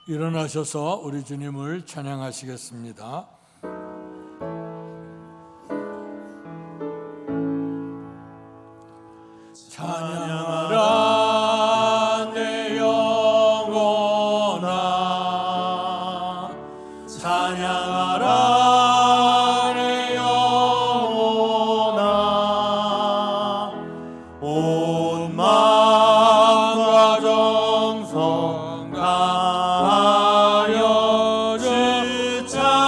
일어나셔서 우리 주님을 찬양하시겠습니다. 찬양하라 내 영혼아, 찬양하라 내 영혼아, 온 마음과 정성 다하여 주 찬양하라.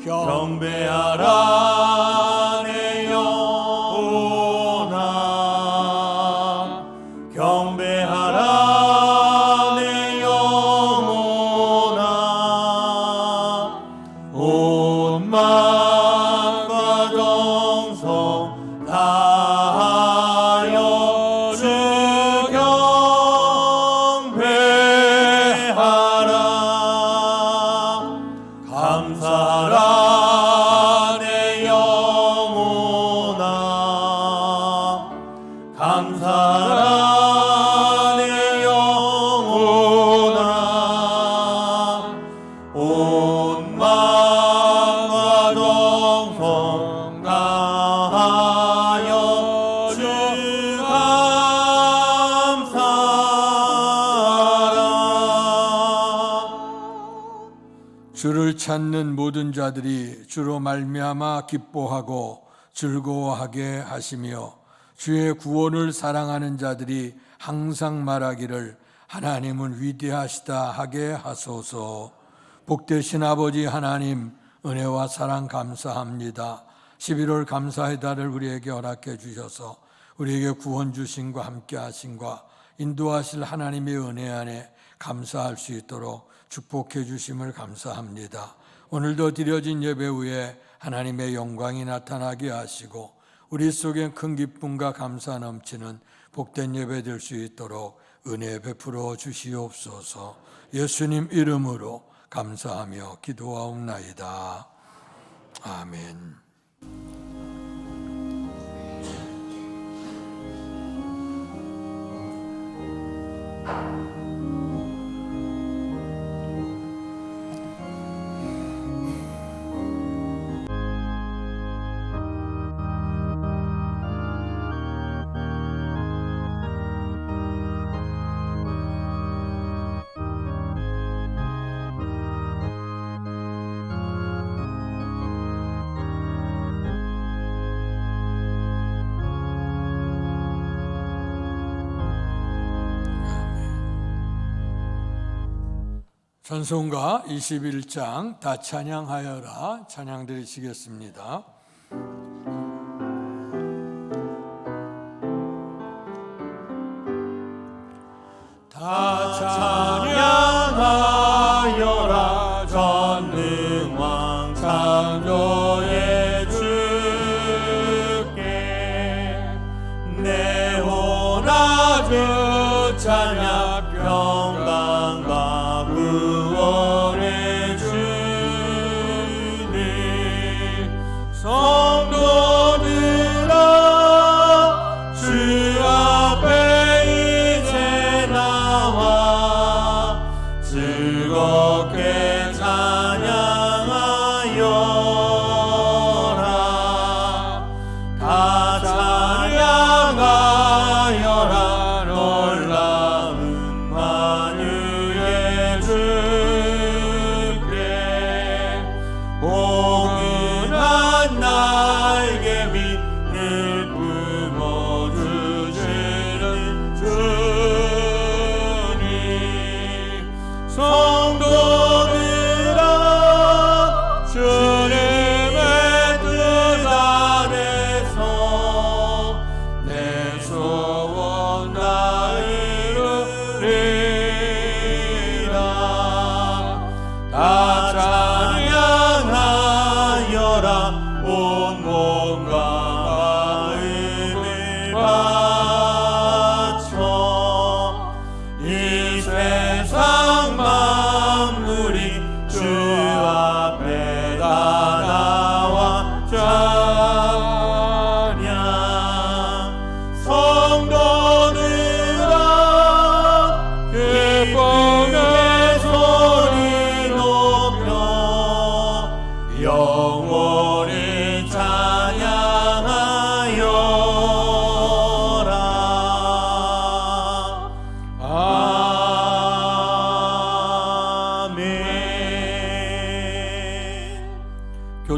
경배하라 내 영혼아, 경배하라 내 영혼아, 온 마음과 정성 다하여 주 경배하라. 감사하라 내 영혼아, 감사하라 내 영혼아, 온 마음과 정성 다하여 주 감사하라. 주를 찾는 모든 자들이 주로 말미암아 기뻐하고 즐거워하게 하시며, 주의 구원을 사랑하는 자들이 항상 말하기를 하나님은 위대하시다 하게 하소서. 복되신 아버지 하나님, 은혜와 사랑 감사합니다. 11월 감사의 달을 우리에게 허락해 주셔서 우리에게 구원 주심과 함께 하심과 인도하실 하나님의 은혜 안에 감사할 수 있도록 축복해 주심을 감사합니다. 오늘도 드려진 예배 후에 하나님의 영광이 나타나게 하시고 우리 속엔 큰 기쁨과 감사 넘치는 복된 예배 될 수 있도록 은혜 베풀어 주시옵소서. 예수님 이름으로 감사하며 기도하옵나이다. 아멘. 찬송가 21장 다 찬양하여라 찬양 드리시겠습니다. 다 찬양하여라 전능왕 창조의 주께, 내 혼아 주 찬양 평강과 구원의 주님. 성도들아 주 앞에 이제 나와 즐겁게 찬양하여라. 다 찬양하여라 놀라운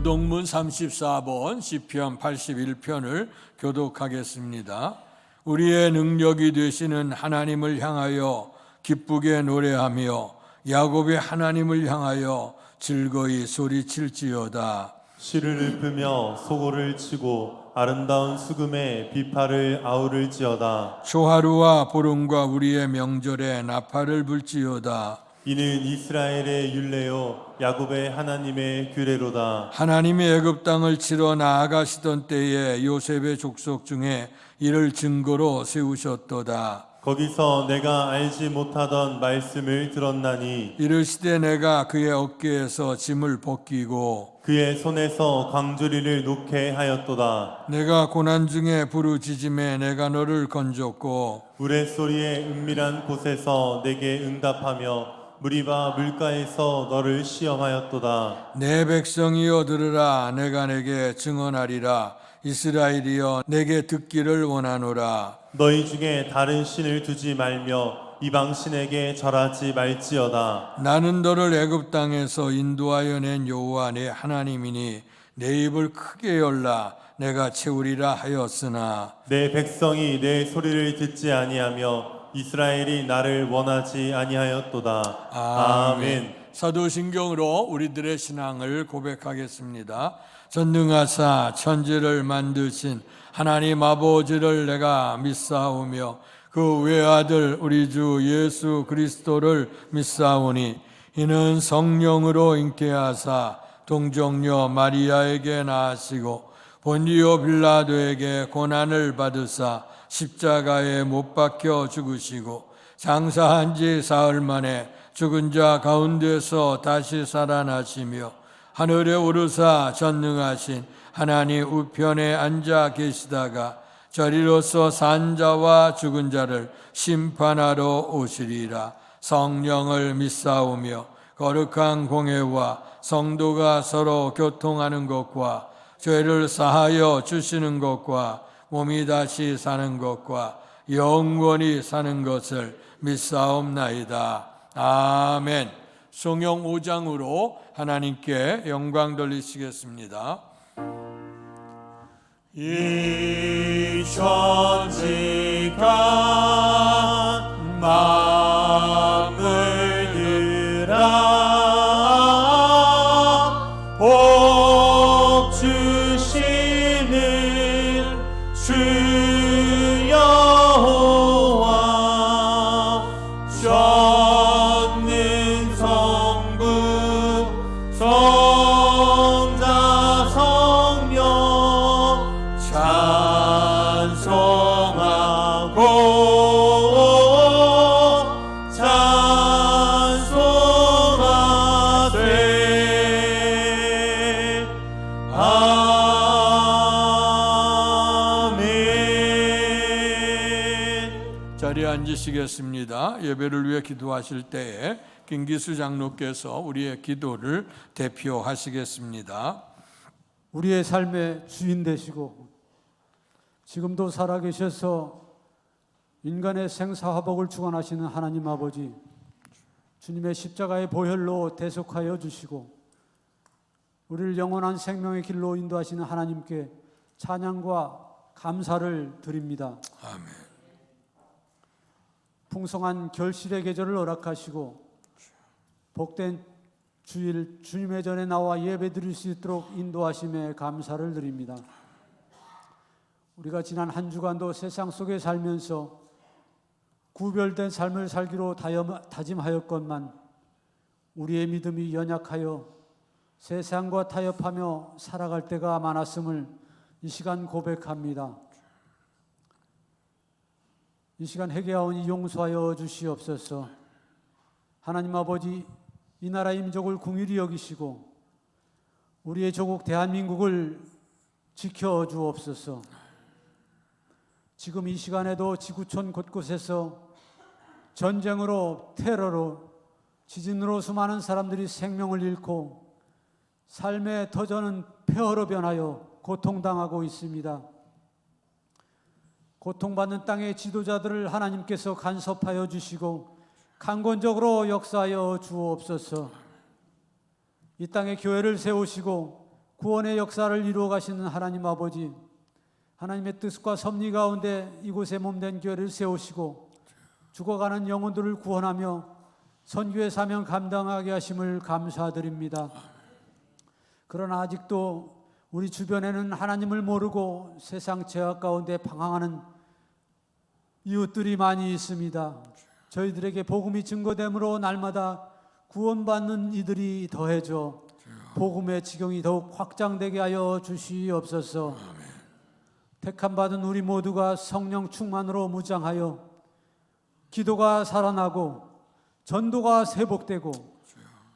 교독문 34번 시편 81편을 교독하겠습니다. 우리의 능력이 되시는 하나님을 향하여 기쁘게 노래하며 야곱의 하나님을 향하여 즐거이 소리칠지어다. 시를 읊으며 소고를 치고 아름다운 수금에 비파를 아우를지어다. 초하루와 보름과 우리의 명절에 나팔을 불지어다. 이는 이스라엘의 율례요 야곱의 하나님의 규례로다. 하나님이 애굽 땅을 치러 나아가시던 때에 요셉의 족속 중에 이를 증거로 세우셨도다. 거기서 내가 알지 못하던 말씀을 들었나니 이르시되 내가 그의 어깨에서 짐을 벗기고 그의 손에서 광주리를 놓게 하였도다. 내가 고난 중에 부르짖음에 내가 너를 건졌고 우레소리의 은밀한 곳에서 내게 응답하며 무리바 물가에서 너를 시험하였도다. 내 백성이여 들으라. 내가 내게 증언하리라. 이스라엘이여 내게 듣기를 원하노라. 너희 중에 다른 신을 두지 말며 이방 신에게 절하지 말지어다. 나는 너를 애굽 땅에서 인도하여 낸 여호와 내 하나님이니 내 입을 크게 열라. 내가 채우리라 하였으나 내 백성이 내 소리를 듣지 아니하며 이스라엘이 나를 원하지 아니하였도다. 아멘. 사도신경으로 우리들의 신앙을 고백하겠습니다. 전능하사 천지를 만드신 하나님 아버지를 내가 믿사오며 그 외아들 우리 주 예수 그리스도를 믿사오니 이는 성령으로 잉태하사 동정녀 마리아에게 낳으시고 본디오 빌라도에게 고난을 받으사 십자가에 못 박혀 죽으시고 장사한 지 사흘 만에 죽은 자 가운데서 다시 살아나시며 하늘에 오르사 전능하신 하나님 우편에 앉아 계시다가 저리로서 산 자와 죽은 자를 심판하러 오시리라. 성령을 믿사오며 거룩한 공회와 성도가 서로 교통하는 것과 죄를 사하여 주시는 것과 몸이 다시 사는 것과 영원히 사는 것을 믿사옵나이다. 아멘. 성경 5장으로 하나님께 영광 돌리시겠습니다. 이 천지가 만물들아 복 주시는 주 여호와 전능 성부 성자 성령 찬송하고 찬송하세. 아멘. 자리에 앉으시겠습니다. 예배를 위해 기도하실 때에 김기수 장로께서 우리의 기도를 대표하시겠습니다. 우리의 삶의 주인 되시고 지금도 살아계셔서 인간의 생사화복을 주관하시는 하나님 아버지, 주님의 십자가의 보혈로 대속하여 주시고 우리를 영원한 생명의 길로 인도하시는 하나님께 찬양과 감사를 드립니다. 아멘. 풍성한 결실의 계절을 허락하시고 복된 주일 주님의 전에 나와 예배 드릴 수 있도록 인도하심에 감사를 드립니다. 우리가 지난 한 주간도 세상 속에 살면서 구별된 삶을 살기로 다짐하였건만 우리의 믿음이 연약하여 세상과 타협하며 살아갈 때가 많았음을 이 시간 고백합니다. 이 시간 회개하오니 용서하여 주시옵소서. 하나님 아버지, 이 나라 민족을 긍휼히 여기시고 우리의 조국 대한민국을 지켜주옵소서. 지금 이 시간에도 지구촌 곳곳에서 전쟁으로, 테러로, 지진으로 수많은 사람들이 생명을 잃고 삶의 터전은 폐허로 변하여 고통당하고 있습니다. 고통받는 땅의 지도자들을 하나님께서 간섭하여 주시고 강권적으로 역사하여 주옵소서. 이 땅에 교회를 세우시고 구원의 역사를 이루어 가시는 하나님 아버지, 하나님의 뜻과 섭리 가운데 이곳에 몸된 교회를 세우시고 죽어가는 영혼들을 구원하며 선교의 사명 감당하게 하심을 감사드립니다. 그러나 아직도 우리 주변에는 하나님을 모르고 세상 죄악 가운데 방황하는 이웃들이 많이 있습니다. 저희들에게 복음이 증거됨으로 날마다 구원받는 이들이 더해져 복음의 지경이 더욱 확장되게 하여 주시옵소서. 택함받은 우리 모두가 성령 충만으로 무장하여 기도가 살아나고 전도가 회복되고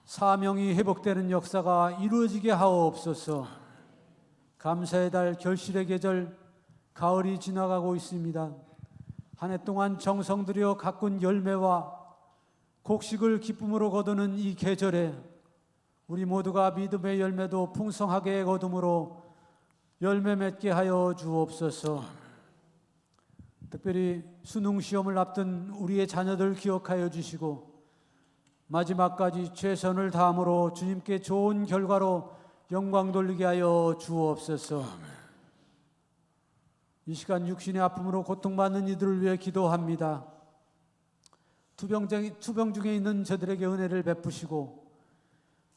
사명이 회복되는 역사가 이루어지게 하옵소서. 감사의 달 결실의 계절 가을이 지나가고 있습니다. 한 해 동안 정성 들여 가꾼 열매와 곡식을 기쁨으로 거두는 이 계절에 우리 모두가 믿음의 열매도 풍성하게 거둠으로 열매 맺게 하여 주옵소서. 특별히 수능 시험을 앞둔 우리의 자녀들 기억하여 주시고 마지막까지 최선을 다함으로 주님께 좋은 결과로 영광 돌리게 하여 주옵소서. 이 시간 육신의 아픔으로 고통받는 이들을 위해 기도합니다. 투병 중에 있는 저들에게 은혜를 베푸시고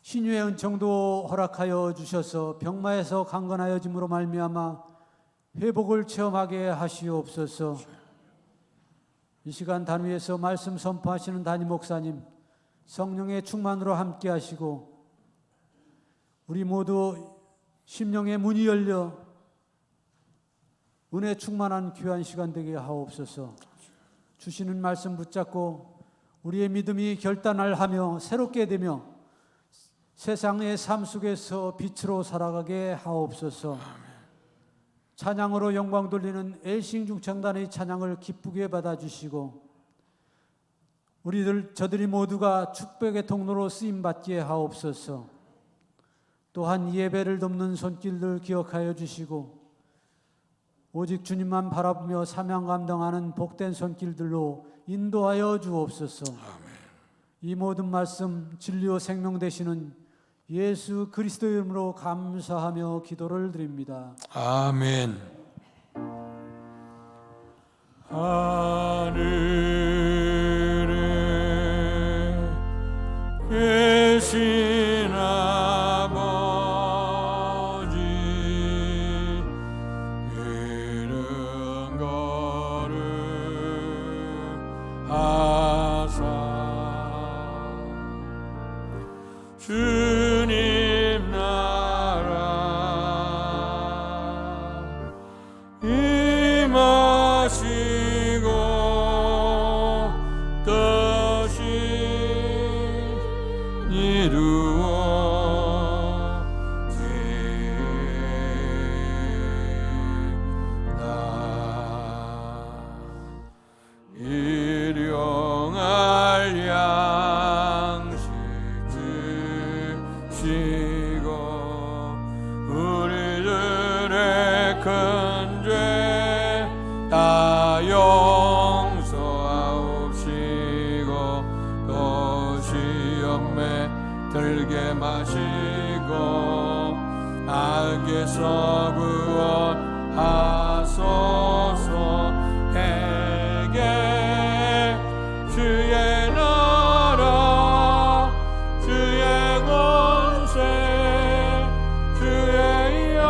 신유의 은총도 허락하여 주셔서 병마에서 강건하여짐으로 말미암아 회복을 체험하게 하시옵소서. 이 시간 단위에서 말씀 선포하시는 담임 목사님 성령의 충만으로 함께 하시고 우리 모두 심령의 문이 열려 은혜 충만한 귀한 시간 되게 하옵소서. 주시는 말씀 붙잡고 우리의 믿음이 결단을 하며 새롭게 되며 세상의 삶 속에서 빛으로 살아가게 하옵소서. 찬양으로 영광 돌리는 엘싱 중창단의 찬양을 기쁘게 받아주시고 저들이 모두가 축복의 통로로 쓰임받게 하옵소서. 또한 예배를 돕는 손길들 기억하여 주시고 오직 주님만 바라보며 사명 감당하는 복된 손길들로 인도하여 주옵소서. 이 모든 말씀 진리요 생명 되시는 예수 그리스도의 이름으로 감사하며 기도를 드립니다. 아멘. 하늘에 계신 아버지 이름 거룩하사 주님 나라 임하시고 뜻이 이루어지다. 일용할 양식 주시고 우리들의 큰 죄 다 용서하옵시고 또 시험에 들게 마시고 악에서 구원하소서. 에게 주의 나라 주의 권세 주의 영광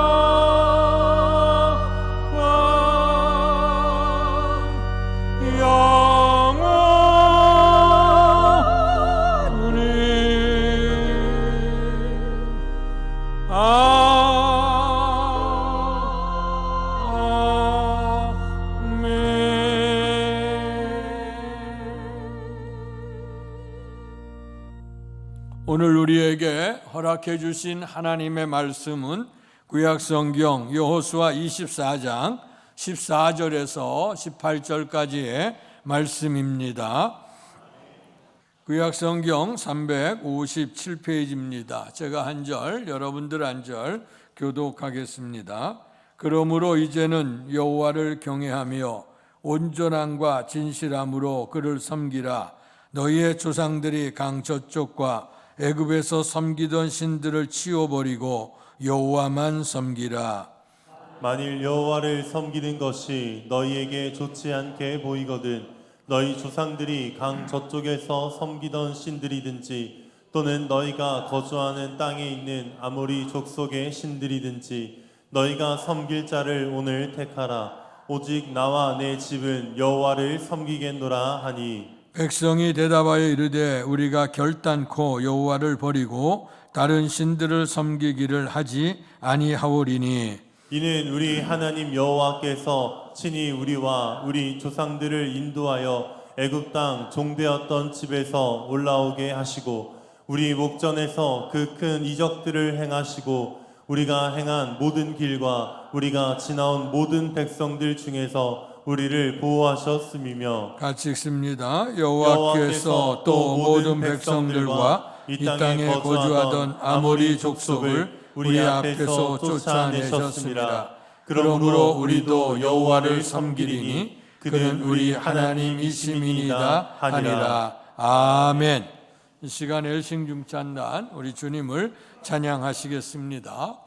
영원히 오늘 우리에게 허락해 주신 하나님의 말씀은 구약성경 여호수아 24장 14절에서 18절까지의 말씀입니다. 구약성경 357페이지입니다. 제가 한 절, 여러분들 한 절 교독하겠습니다. 그러므로 이제는 여호와를 경외하며 온전함과 진실함으로 그를 섬기라. 너희의 조상들이 강 저쪽과 애굽에서 섬기던 신들을 치워버리고 여호와만 섬기라. 만일 여호와를 섬기는 것이 너희에게 좋지 않게 보이거든 너희 조상들이 강 저쪽에서 섬기던 신들이든지 또는 너희가 거주하는 땅에 있는 아모리 족속의 신들이든지 너희가 섬길 자를 오늘 택하라. 오직 나와 내 집은 여호와를 섬기겠노라 하니 백성이 대답하여 이르되 우리가 결단코 여호와를 버리고 다른 신들을 섬기기를 하지 아니하오리니 이는 우리 하나님 여호와께서 친히 우리와 우리 조상들을 인도하여 애굽 땅 종되었던 집에서 올라오게 하시고 우리 목전에서 그 큰 이적들을 행하시고 우리가 행한 모든 길과 우리가 지나온 모든 백성들 중에서 우리를 보호하셨음이며 같이 읽습니다. 여호와께서 또 모든 백성들과 이 땅에 거주하던 아모리 족속을 우리 앞에서 쫓아내셨습니다. 그러므로 우리도 여호와를 섬기리니 그는 우리 하나님이심이니이다 하니라. 아멘. 이 시간 일싱중찬단 우리 주님을 찬양하시겠습니다.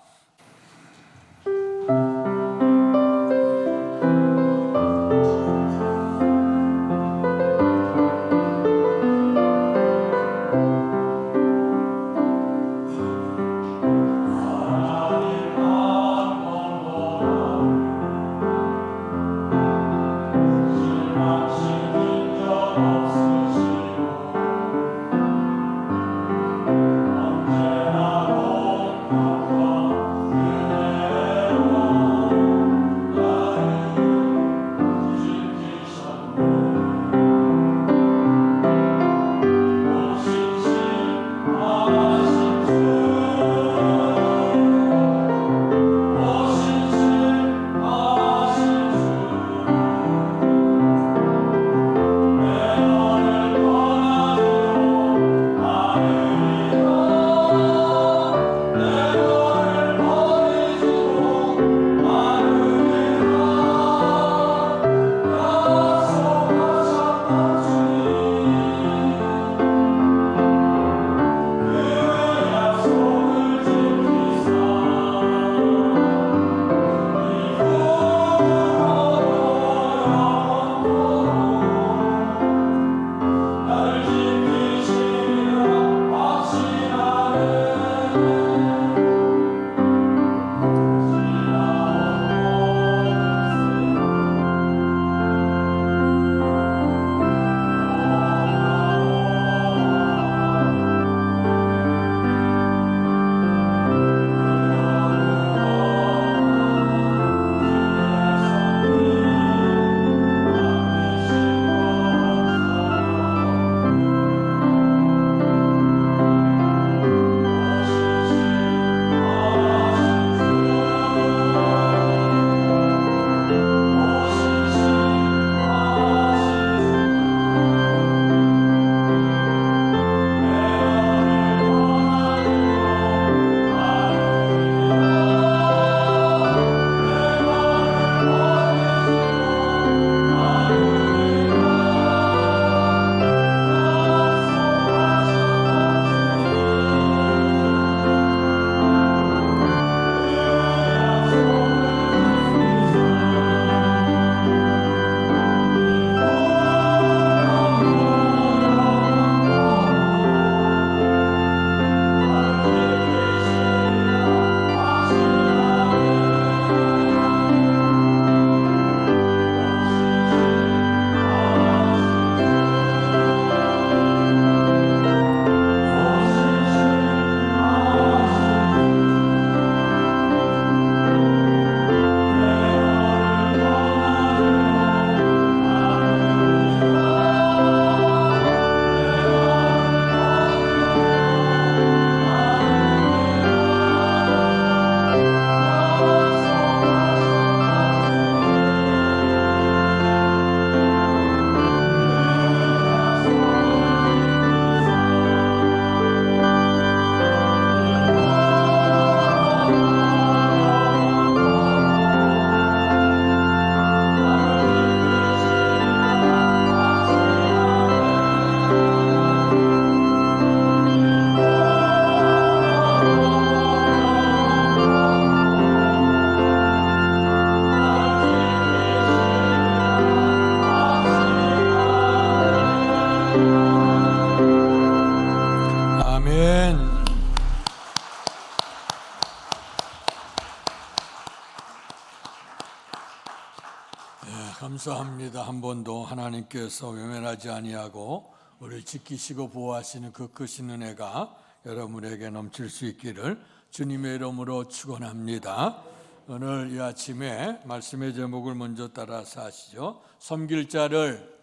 감사합니다. 한 번도 하나님께서 외면하지 아니하고 우리를 지키시고 보호하시는 그 크신 은혜가 여러분에게 넘칠 수 있기를 주님의 이름으로 축원합니다. 오늘 이 아침에 말씀의 제목을 먼저 따라서 하시죠. 섬길 자를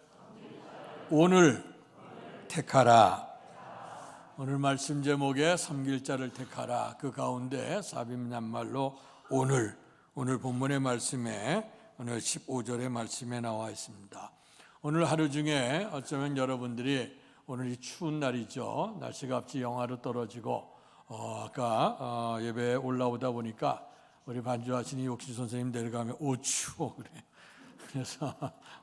오늘 택하라. 오늘 말씀 제목에 섬길 자를 택하라. 그 가운데 사빔낱말로 오늘 본문의 말씀에 오늘 15절의 말씀에 나와 있습니다. 오늘 하루 중에 어쩌면 여러분들이 오늘 이 추운 날이죠. 날씨가 갑자기 영하로 떨어지고 아까 예배에 올라오다 보니까 우리 반주하신 이옥시 선생님 내려가면 오 추워 그래. 그래서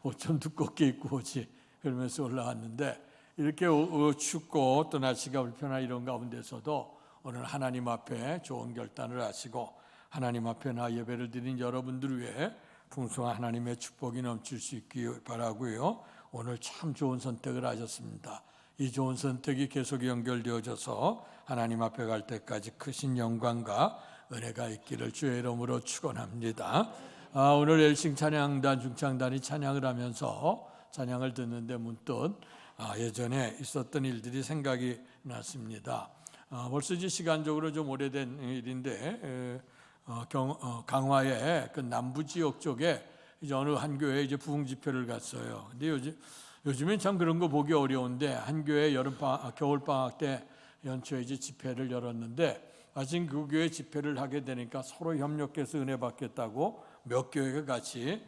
옷 좀 두껍게 입고 오지 그러면서 올라왔는데 이렇게 춥고 또 날씨가 불편한 이런 가운데서도 오늘 하나님 앞에 좋은 결단을 하시고 하나님 앞에 나 예배를 드린 여러분들 위해 풍성한 하나님의 축복이 넘칠 수 있기 바라고요. 오늘 참 좋은 선택을 하셨습니다. 이 좋은 선택이 계속 연결되어져서 하나님 앞에 갈 때까지 크신 영광과 은혜가 있기를 주의 이름으로 축원합니다. 오늘 엘싱 찬양단 중창단이 찬양을 하면서 찬양을 듣는데 문득 예전에 있었던 일들이 생각이 났습니다. 벌써 이제 시간적으로 좀 오래된 일인데 강화의 그 남부 지역 쪽에 이제 어느 한 교회에 이제 부흥 집회를 갔어요. 근데 요즘엔 참 그런 거 보기 어려운데 한 교회 겨울 방학 때 연초에 이제 집회를 열었는데 마침 그 교회 집회를 하게 되니까 서로 협력해서 은혜 받겠다고 몇 교회가 같이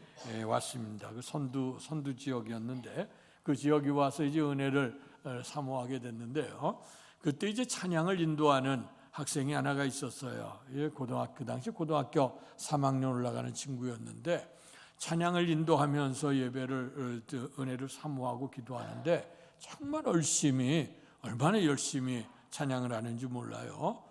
왔습니다. 그 선두 지역이었는데 그 지역이 와서 이제 은혜를 사모하게 됐는데요. 그때 이제 찬양을 인도하는 학생이 하나가 있었어요. 그 당시 고등학교 3학년 올라가는 친구였는데 찬양을 인도하면서 예배를 은혜를 사모하고 기도하는데 정말 얼마나 열심히 찬양을 하는지 몰라요.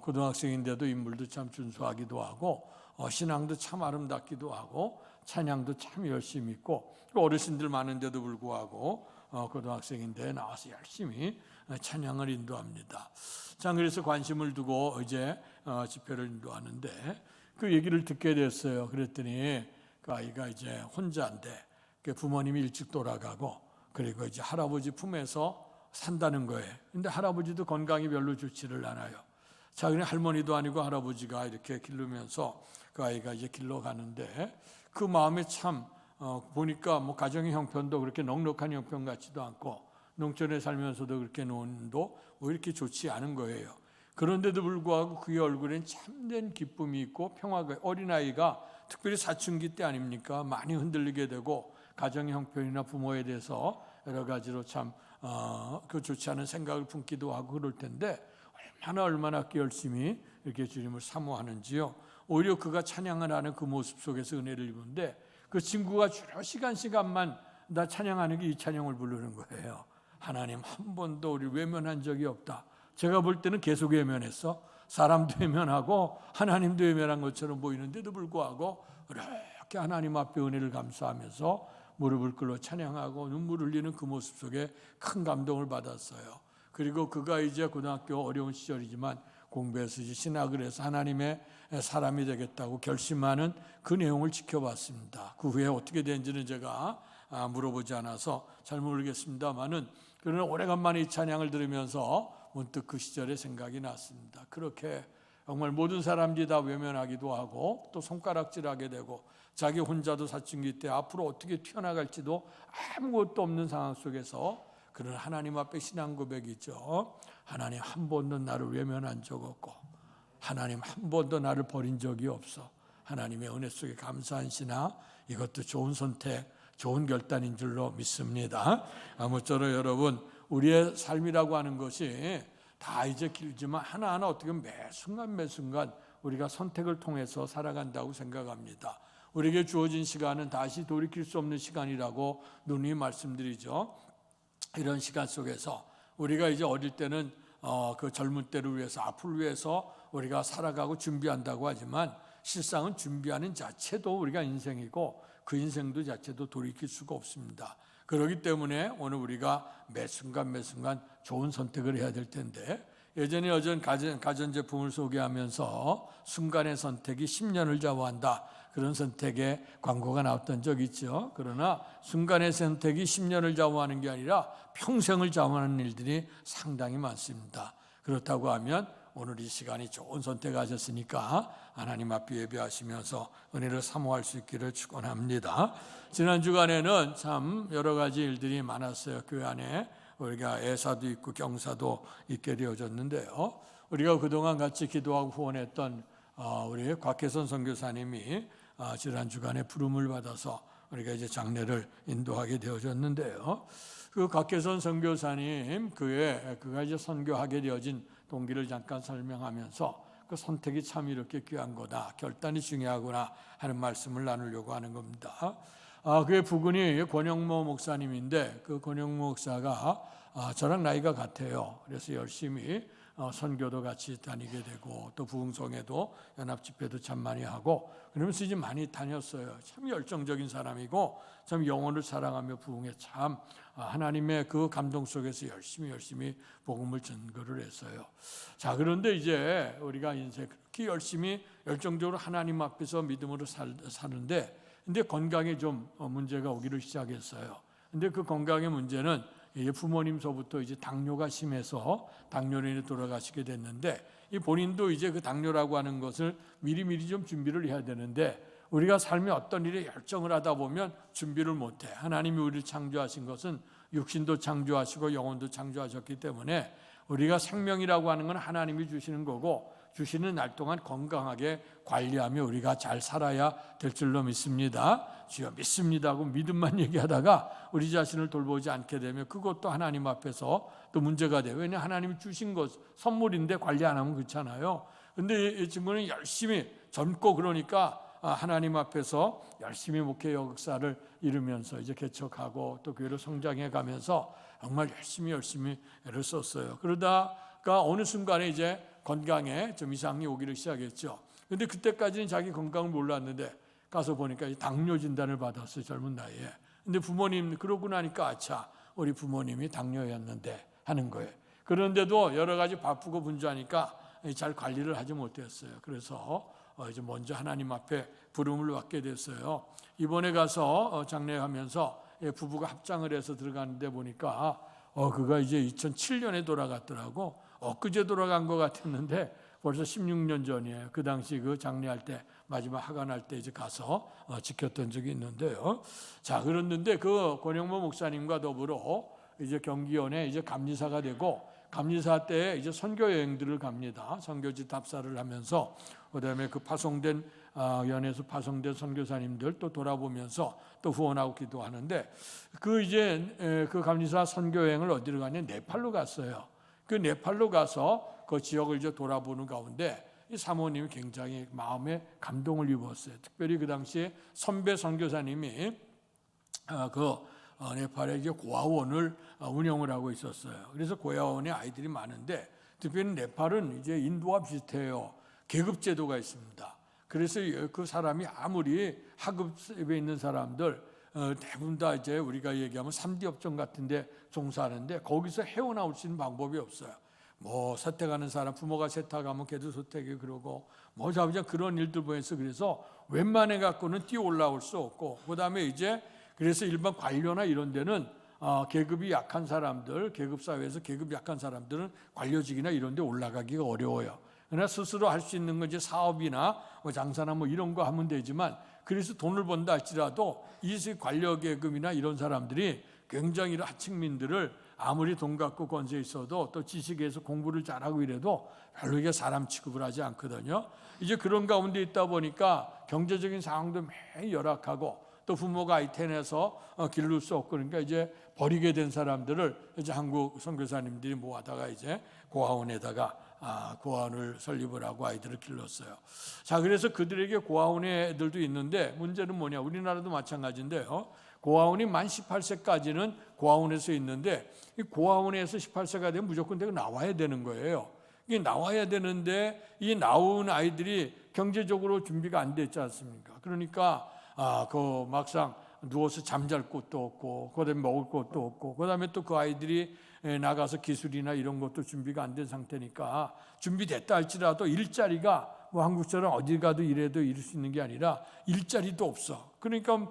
고등학생인데도 인물도 참 준수하기도 하고 신앙도 참 아름답기도 하고 찬양도 참 열심히 있고 어르신들 많은데도 불구하고 고등학생인데 나와서 열심히 찬양을 인도합니다. 자, 그래서 관심을 두고 이제 집회를 인도하는데 그 얘기를 듣게 됐어요. 그랬더니 그 아이가 이제 혼자인데 부모님이 일찍 돌아가고 그리고 이제 할아버지 품에서 산다는 거예요. 근데 할아버지도 건강이 별로 좋지를 않아요. 자, 그냥 할머니도 아니고 할아버지가 이렇게 기르면서 그 아이가 이제 길러 가는데 그 마음에 참 보니까 뭐 가정의 형편도 그렇게 넉넉한 형편 같지도 않고 농촌에 살면서도 그렇게 노는도 뭐 이렇게 좋지 않은 거예요. 그런데도 불구하고 그의 얼굴엔 참된 기쁨이 있고 평화가 어린아이가 특별히 사춘기 때 아닙니까? 많이 흔들리게 되고 가정의 형편이나 부모에 대해서 여러 가지로 참 그 좋지 않은 생각을 품기도 하고 그럴 텐데 얼마나 열심히 이렇게 주님을 사모하는지요. 오히려 그가 찬양을 하는 그 모습 속에서 은혜를 입는데 그 친구가 주로 시간만 나 찬양하는 게 이 찬양을 부르는 거예요. 하나님 한 번도 우리 외면한 적이 없다. 제가 볼 때는 계속 외면했어. 사람도 외면하고 하나님도 외면한 것처럼 보이는데도 불구하고 이렇게 하나님 앞에 은혜를 감사하면서 무릎을 꿇어 찬양하고 눈물 흘리는 그 모습 속에 큰 감동을 받았어요. 그리고 그가 이제 고등학교 어려운 시절이지만 공부해서 이제 신학을 해서 하나님의 사람이 되겠다고 결심하는 그 내용을 지켜봤습니다. 그 후에 어떻게 된지는 제가 물어보지 않아서 잘 모르겠습니다만은 그러나 오래간만에 이 찬양을 들으면서 문득 그 시절의 생각이 났습니다. 그렇게 정말 모든 사람들이 다 외면하기도 하고 또 손가락질하게 되고 자기 혼자도 사춘기 때 앞으로 어떻게 튀어나갈지도 아무것도 없는 상황 속에서 그런 하나님 앞에 신앙 고백이죠. 하나님 한 번도 나를 외면한 적 없고 하나님 한 번도 나를 버린 적이 없어. 하나님의 은혜 속에 감사한 신앙, 이것도 좋은 선택, 좋은 결단인 줄로 믿습니다. 아무쪼록 여러분, 우리의 삶이라고 하는 것이 다 이제 길지만 하나하나 어떻게 보면 매 순간 우리가 선택을 통해서 살아간다고 생각합니다. 우리에게 주어진 시간은 다시 돌이킬 수 없는 시간이라고 누누이 말씀드리죠. 이런 시간 속에서 우리가 이제 어릴 때는 그 젊은 때를 위해서 앞을 위해서 우리가 살아가고 준비한다고 하지만 실상은 준비하는 자체도 우리가 인생이고 그 인생도 자체도 돌이킬 수가 없습니다. 그렇기 때문에 오늘 우리가 매 순간 좋은 선택을 해야 될 텐데 예전에 가전제품을 소개하면서 순간의 선택이 10년을 좌우한다. 그런 선택의 광고가 나왔던 적 있죠. 그러나 순간의 선택이 10년을 좌우하는 게 아니라 평생을 좌우하는 일들이 상당히 많습니다. 그렇다고 하면 오늘 이 시간이 좋은 선택하셨으니까 하나님 앞에 예배하시면서 은혜를 사모할 수 있기를 축원합니다. 지난 주간에는 참 여러 가지 일들이 많았어요. 교회 안에 우리가 애사도 있고 경사도 있게 되어졌는데요. 우리가 그동안 같이 기도하고 후원했던 우리 곽혜선 선교사님이 지난 주간에 부름을 받아서 우리가 이제 장례를 인도하게 되어졌는데요. 그 곽혜선 선교사님 그가 이제 선교하게 되어진 동기를 잠깐 설명하면서 그 선택이 참 이렇게 귀한 거다, 결단이 중요하구나 하는 말씀을 나누려고 하는 겁니다. 그의 부군이 권영모 목사님인데 그 권영모 목사가 저랑 나이가 같아요. 그래서 열심히 선교도 같이 다니게 되고 또 부흥성에도 연합집회도 참 많이 하고 그러면서 이제 많이 다녔어요. 참 열정적인 사람이고 참 영혼을 사랑하며 부흥에 참 하나님의 그 감동 속에서 열심히 복음을 전거를 했어요. 자, 그런데 이제 우리가 인생 그렇게 열심히 열정적으로 하나님 앞에서 믿음으로 사는데 근데 건강에 좀 문제가 오기를 시작했어요. 근데 그 건강의 문제는 부모님서부터 이제 당뇨가 심해서 당뇨로 인해 돌아가시게 됐는데 이 본인도 이제 그 당뇨라고 하는 것을 미리미리 좀 준비를 해야 되는데 우리가 삶에 어떤 일에 열정을 하다 보면 준비를 못해. 하나님이 우리를 창조하신 것은 육신도 창조하시고 영혼도 창조하셨기 때문에 우리가 생명이라고 하는 건 하나님이 주시는 거고 주시는 날 동안 건강하게 관리하며 우리가 잘 살아야 될 줄로 믿습니다. 주여 믿습니다 하고 믿음만 얘기하다가 우리 자신을 돌보지 않게 되면 그것도 하나님 앞에서 또 문제가 돼요. 왜냐하면 하나님이 주신 것 선물인데 관리 안 하면 그렇잖아요. 근데 이 친구는 열심히 젊고 그러니까 하나님 앞에서 열심히 목회 역사를 이루면서 이제 개척하고 또 교회로 성장해 가면서 정말 열심히 애를 썼어요. 그러다가 어느 순간에 이제 건강에 좀 이상이 오기를 시작했죠. 근데 그때까지는 자기 건강을 몰랐는데 가서 보니까 당뇨 진단을 받았어요. 젊은 나이에. 근데 부모님 그러고 나니까 아차 우리 부모님이 당뇨였는데 하는 거예요. 그런데도 여러 가지 바쁘고 분주하니까 잘 관리를 하지 못했어요. 그래서 이제 먼저 하나님 앞에 부름을 받게 됐어요. 이번에 가서 장례하면서 부부가 합장을 해서 들어가는데 보니까 그가 이제 2007년에 돌아갔더라고. 엊그제 돌아간 것 같았는데 벌써 16년 전이에요. 그 당시 그 장례할 때 마지막 하관할 때 이제 가서 지켰던 적이 있는데요. 자, 그랬는데 그 권영모 목사님과 더불어 이제 경기원에 이제 감리사가 되고 감리사 때 이제 선교 여행들을 갑니다. 선교지 답사를 하면서 그다음에 그 파송된 연에서 파송된 선교사님들 또 돌아보면서 또 후원하고 기도하는데 그 감리사 선교 여행을 어디로 가냐? 네팔로 갔어요. 그 네팔로 가서 그 지역을 이제 돌아보는 가운데 이 사모님이 굉장히 마음에 감동을 입었어요. 특별히 그 당시에 선배 선교사님이 네팔에 이제 고아원을 운영을 하고 있었어요. 그래서 고아원에 아이들이 많은데 특별히 네팔은 이제 인도와 비슷해요. 계급 제도가 있습니다. 그래서 그 사람이 아무리 하급에 있는 사람들 대부분 다 이제 우리가 얘기하면 3D 업종 같은데 종사하는데 거기서 헤어나올 수 있는 방법이 없어요. 뭐 세탁하는 사람 부모가 세탁하면 걔도 세탁이 그러고 뭐 자부자 그런 일들 보면서 그래서 웬만해 갖고는 뛰어 올라올 수 없고 그다음에 이제 그래서 일반 관료나 이런 데는 계급이 약한 사람들, 계급 사회에서 계급이 약한 사람들은 관료직이나 이런 데 올라가기가 어려워요. 그러나 스스로 할 수 있는 건 이제 사업이나 뭐 장사나 뭐 이런 거 하면 되지만 그래서 돈을 번다 할지라도 이 관료 계급이나 이런 사람들이 굉장히 하층민들을 아무리 돈 갖고 권세 있어도 또 지식에서 공부를 잘하고 이래도 별로 이게 사람 취급을 하지 않거든요. 이제 그런 가운데 있다 보니까 경제적인 상황도 매우 열악하고 또 부모가 아이텐에서 기를 수 없고 그러니까 이제 버리게 된 사람들을 이제 한국 선교사님들이 모아다가 이제 고아원에다가 고아원을 설립을 하고 아이들을 길렀어요. 자, 그래서 그들에게 고아원의 애들도 있는데 문제는 뭐냐? 우리나라도 마찬가지인데요. 고아원이 만 18세까지는 고아원에서 있는데 이 고아원에서 18세가 되면 무조건 내가 나와야 되는 거예요. 이게 나와야 되는데 이 나온 아이들이 경제적으로 준비가 안 됐지 않습니까? 그러니까 그 막상 누워서 잠잘 곳도 없고, 그다음에 먹을 것도 없고, 그다음에 또 그 아이들이 나가서 기술이나 이런 것도 준비가 안 된 상태니까 준비됐다 할지라도 일자리가 뭐 한국처럼 어디 가도 일해도 일할 수 있는 게 아니라 일자리도 없어. 그러니까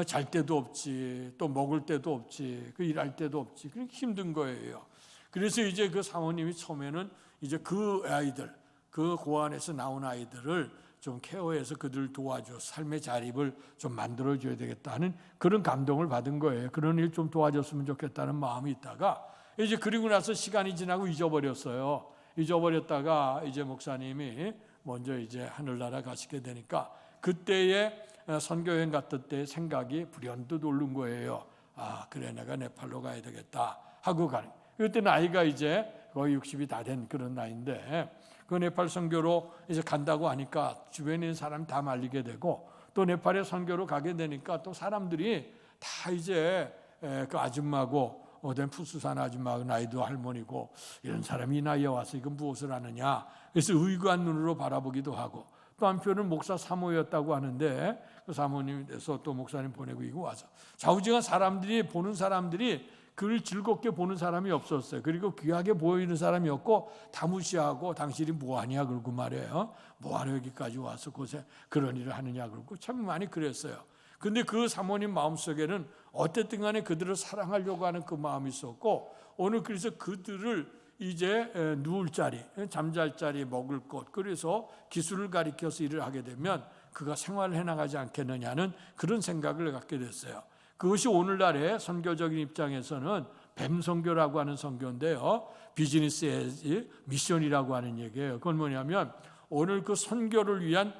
잘 때도 없지, 또 먹을 때도 없지, 그 일할 때도 없지. 그러니까 힘든 거예요. 그래서 이제 그 사모님이 처음에는 이제 그 아이들, 그 고아원에서 나온 아이들을 좀 케어해서 그들 도와줘 삶의 자립을 좀 만들어줘야 되겠다 하는 그런 감동을 받은 거예요. 그런 일 좀 도와줬으면 좋겠다는 마음이 있다가 이제 그리고 나서 시간이 지나고 잊어버렸어요. 잊어버렸다가 이제 목사님이 먼저 이제 하늘나라 가시게 되니까 그때에 선교여행 갔을 때 생각이 불현듯 오른 거예요. 아, 그래, 내가 네팔로 가야 되겠다 하고 가는. 그때 나이가 이제 거의 60이 다 된 그런 나이인데 그 네팔 선교로 이제 간다고 하니까 주변에 있는 사람 다 말리게 되고 또 네팔에 선교로 가게 되니까 또 사람들이 다 이제 그 아줌마고 어떤 푸수산 아줌마고 나이도 할머니고 이런 사람이 이 나이에 와서 이건 무엇을 하느냐. 그래서 의구한 눈으로 바라보기도 하고 또 한편은 목사 사모였다고 하는데 그 사모님이 돼서 또 목사님 보내고 이거 와서 좌우지간 사람들이 보는 사람들이 그를 즐겁게 보는 사람이 없었어요. 그리고 귀하게 보이는 사람이 없고 다 무시하고 당신이 뭐하냐 그러고 말이에요. 뭐하러 여기까지 와서 고생 그런 일을 하느냐 그러고 참 많이 그랬어요. 근데 그 사모님 마음속에는 어쨌든 간에 그들을 사랑하려고 하는 그 마음이 있었고 오늘 그래서 그들을 이제 누울 자리, 잠잘 자리, 먹을 것 그래서 기술을 가리켜서 일을 하게 되면 그가 생활을 해나가지 않겠느냐는 그런 생각을 갖게 됐어요. 그것이 오늘날의 선교적인 입장에서는 뱀선교라고 하는 선교인데요. 비즈니스의 미션이라고 하는 얘기예요. 그건 뭐냐면 오늘 그 선교를 위한